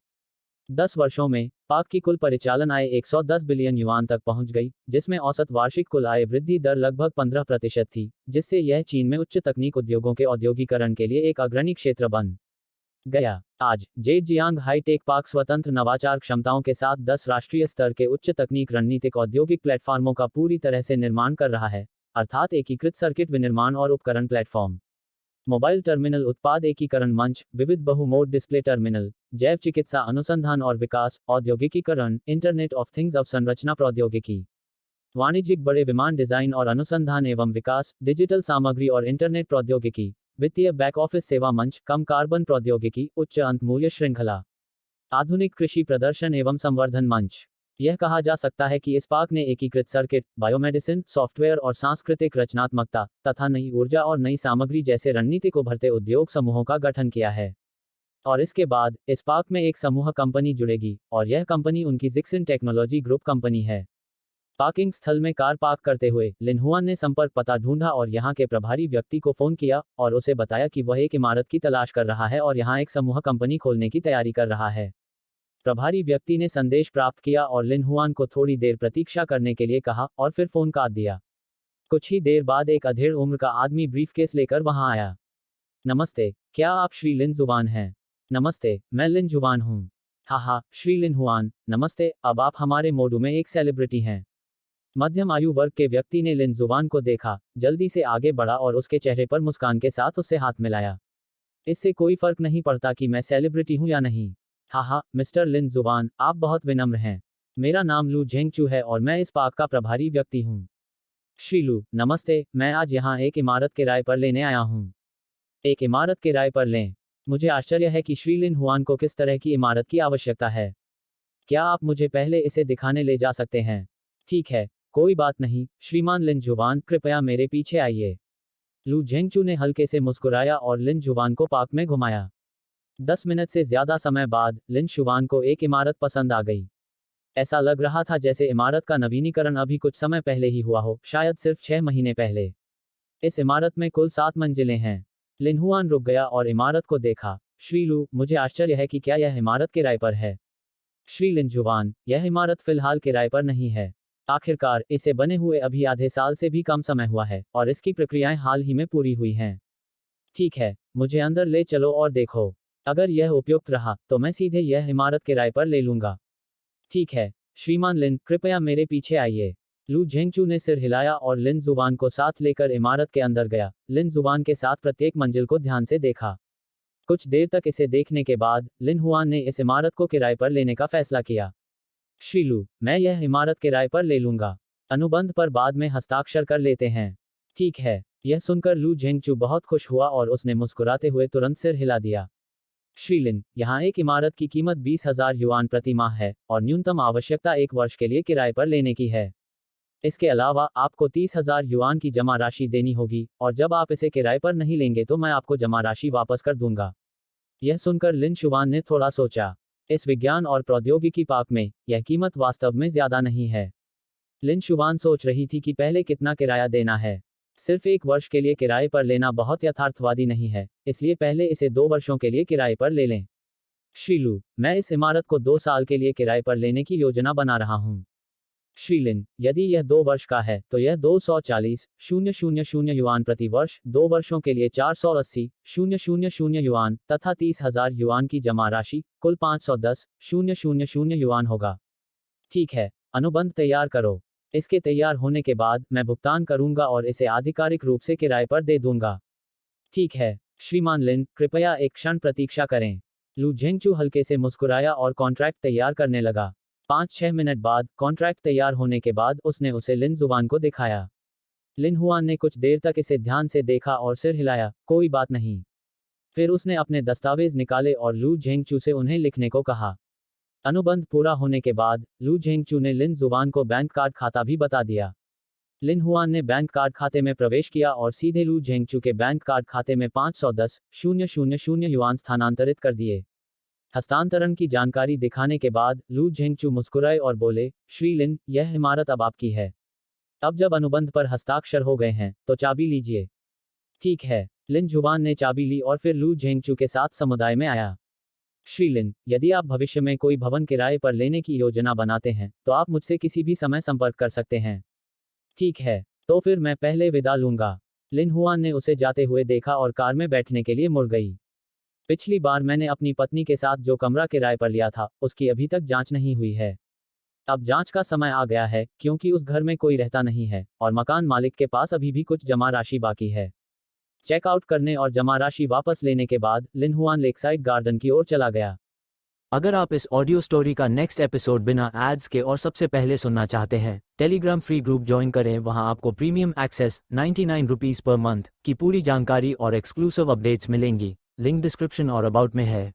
10 वर्षों में पाक की कुल परिचालन आय 110 बिलियन युआन तक पहुंच गई, जिसमें औसत वार्षिक कुल आय वृद्धि दर लगभग 15% थी, जिससे यह चीन में उच्च तकनीक उद्योगों के औद्योगिकरण के लिए एक अग्रणी क्षेत्र बन गया। आज जेजियांग हाईटेक पार्क स्वतंत्र नवाचार क्षमताओं के साथ 10 राष्ट्रीय स्तर के उच्च तकनीक रणनीतिक औद्योगिक प्लेटफॉर्मों का पूरी तरह से निर्माण कर रहा है, अर्थात एकीकृत सर्किट विनिर्माण और उपकरण प्लेटफॉर्म, मोबाइल टर्मिनल उत्पाद एकीकरण मंच, विविध बहुमोड डिस्प्ले टर्मिनल, जैव चिकित्सा अनुसंधान और विकास, औद्योगिकीकरण, इंटरनेट ऑफ थिंग्स अवसंरचना प्रौद्योगिकी, वाणिज्यिक बड़े विमान डिजाइन और अनुसंधान एवं विकास, डिजिटल सामग्री और इंटरनेट प्रौद्योगिकी, वित्तीय बैक ऑफिस सेवा मंच, कम कार्बन प्रौद्योगिकी, उच्च अंत मूल्य श्रृंखला, आधुनिक कृषि प्रदर्शन एवं संवर्धन मंच। यह कहा जा सकता है कि इस पार्क ने एकीकृत सर्किट, बायोमेडिसिन, सॉफ्टवेयर और सांस्कृतिक रचनात्मकता तथा नई ऊर्जा और नई सामग्री जैसे रणनीतिक उभरते उद्योग समूहों का गठन किया है। और इसके बाद इस पार्क में एक समूह कंपनी जुड़ेगी और यह कंपनी उनकी जिक्सिन टेक्नोलॉजी ग्रुप कंपनी है। पार्किंग स्थल में कार पार्क करते हुए लिन हुआन ने संपर्क पता ढूंढा और यहां के प्रभारी व्यक्ति को फोन किया और उसे बताया कि वह एक इमारत की तलाश कर रहा है और यहां एक समूह कंपनी खोलने की तैयारी कर रहा है। प्रभारी व्यक्ति ने संदेश प्राप्त किया और लिन हुआन को थोड़ी देर प्रतीक्षा करने के लिए कहा और फिर फोन काट दिया। कुछ ही देर बाद एक अधेड़ उम्र का आदमी ब्रीफकेस लेकर वहां आया। नमस्ते, क्या आप श्री लिन जुवान हैं? नमस्ते, मैं लिन जुवान हूं। हाँ, श्री लिन हुआन, नमस्ते, अब आप हमारे मोडू में एक सेलिब्रिटी हैं। मध्यम आयु वर्ग के व्यक्ति ने लिन जुवान को देखा, जल्दी से आगे बढ़ा और उसके चेहरे पर मुस्कान के साथ उससे हाथ मिलाया। इससे कोई फर्क नहीं पड़ता कि मैं सेलिब्रिटी हूं या नहीं। हाँ, मिस्टर लिन जुवान, आप बहुत विनम्र हैं। मेरा नाम लू झेंगचू है और मैं इस पार्क का प्रभारी व्यक्ति हूँ। श्री लू, नमस्ते, मैं आज यहाँ एक इमारत किराए पर लेने आया हूँ। एक इमारत किराए पर लें? मुझे आश्चर्य है कि श्री लिन हुआन को किस तरह की इमारत की आवश्यकता है। क्या आप मुझे पहले इसे दिखाने ले जा सकते हैं? ठीक है, कोई बात नहीं, श्रीमान लिन जुवान, कृपया मेरे पीछे आइए। लू झेंगचू ने हल्के से मुस्कुराया और लिन जुवान को पार्क में घुमाया। 10 मिनट से ज्यादा समय बाद लिन शुवान को एक इमारत पसंद आ गई। ऐसा लग रहा था जैसे इमारत का नवीनीकरण अभी कुछ समय पहले ही हुआ हो, शायद सिर्फ 6 महीने पहले। इस इमारत में कुल 7 मंजिलें हैं। लिन हुआन रुक गया और इमारत को देखा। श्री लू, मुझे आश्चर्य है कि क्या यह इमारत किराए पर है? श्री लिन जुवान, यह इमारत फिलहाल किराए पर नहीं है। आखिरकार इसे बने हुए अभी आधे साल से भी कम समय हुआ है और इसकी प्रक्रियाएं हाल ही में पूरी हुई हैं। ठीक है, मुझे अंदर ले चलो और देखो। अगर यह उपयुक्त रहा तो मैं सीधे यह इमारत किराए पर ले लूंगा। ठीक है, श्रीमान लिन, कृपया मेरे पीछे आइए। लू झेंगचू ने सिर हिलाया और लिन जुवान को साथ लेकर इमारत के अंदर गया। लिन जुवान के साथ प्रत्येक मंजिल को ध्यान से देखा। कुछ देर तक इसे देखने के बाद लिन हुआन ने इस इमारत को किराए पर लेने का फैसला किया। श्री लू, मैं यह इमारत किराए पर ले लूंगा। अनुबंध पर बाद में हस्ताक्षर कर लेते हैं। ठीक है। यह सुनकर लू झेंगचू बहुत खुश हुआ और उसने मुस्कुराते हुए तुरंत सिर हिला दिया। श्री लिन, यहाँ एक इमारत की कीमत 20,000 युआन प्रति माह है और न्यूनतम आवश्यकता 1 वर्ष के लिए किराए पर लेने की है। इसके अलावा आपको 30,000 युआन की जमा राशि देनी होगी और जब आप इसे किराए पर नहीं लेंगे तो मैं आपको जमा राशि वापस कर दूंगा। यह सुनकर लिन शुवान ने थोड़ा सोचा। इस विज्ञान और प्रौद्योगिकी पार्क में यह कीमत वास्तव में ज्यादा नहीं है। लिन शुवान सोच रही थी कि पहले कितना किराया देना है। सिर्फ 1 वर्ष के लिए किराए पर लेना बहुत यथार्थवादी नहीं है, इसलिए पहले इसे 2 वर्षों के लिए किराए पर ले लें। श्री लू, मैं इस इमारत को 2 साल के लिए किराए पर लेने की योजना बना रहा हूँ। श्री लिन, यदि यह 2 वर्ष का है तो यह 240,000 युआन प्रति वर्ष, 2 वर्षों के लिए 480,000 युआन तथा 30,000 युआन की जमा राशि, कुल 510,000 युआन होगा। ठीक है, अनुबंध तैयार करो। इसके तैयार होने के बाद मैं भुगतान करूंगा और इसे आधिकारिक रूप से किराए पर दे दूंगा। ठीक है, श्रीमान लिन, कृपया एक क्षण प्रतीक्षा करें। लू झेंगचू हल्के से मुस्कुराया और कॉन्ट्रैक्ट तैयार करने लगा। 5-6 मिनट बाद कॉन्ट्रैक्ट तैयार होने के बाद उसने उसे लिन जुवान को दिखाया। लिन हुआन ने कुछ देर तक इसे ध्यान से देखा और सिर हिलाया, कोई बात नहीं। फिर उसने अपने दस्तावेज निकाले और लू झेंगचू से उन्हें लिखने को कहा। अनुबंध पूरा होने के बाद लू झेंगचू ने लिन जुवान को बैंक कार्ड खाता भी बता दिया। लिन हुआन ने बैंक कार्ड खाते में प्रवेश किया और सीधे लू झेंगचू के बैंक कार्ड खाते में 510,000 युआन स्थानांतरित कर दिए। हस्तांतरण की जानकारी दिखाने के बाद लू झेंगचू मुस्कुराए और बोले, श्री लिन, यह इमारत अब आपकी है। अब जब अनुबंध पर हस्ताक्षर हो गए हैं तो चाबी लीजिए। ठीक है। लिन जुवान ने चाबी ली और फिर लू झेंगचू के साथ समुदाय में आया। श्रीलिन, यदि आप भविष्य में कोई भवन किराए पर लेने की योजना बनाते हैं तो आप मुझसे किसी भी समय संपर्क कर सकते हैं। ठीक है, तो फिर मैं पहले विदा लूंगा। लिन हुआन ने उसे जाते हुए देखा और कार में बैठने के लिए मुड़ गई। पिछली बार मैंने अपनी पत्नी के साथ जो कमरा किराए पर लिया था उसकी अभी तक जांच नहीं हुई है। अब जांच का समय आ गया है क्योंकि उस घर में कोई रहता नहीं है और मकान मालिक के पास अभी भी कुछ जमा राशि बाकी है। चेकआउट करने और जमा राशि वापस लेने के बाद लिन हुआन लेकसाइड गार्डन की ओर चला गया। अगर आप इस ऑडियो स्टोरी का नेक्स्ट एपिसोड बिना एड्स के और सबसे पहले सुनना चाहते हैं, टेलीग्राम फ्री ग्रुप ज्वाइन करें। वहां आपको प्रीमियम एक्सेस 99 रुपीज़ पर मंथ की पूरी जानकारी और एक्सक्लूसिव अपडेट्स मिलेंगी। लिंक डिस्क्रिप्शन और अबाउट में है।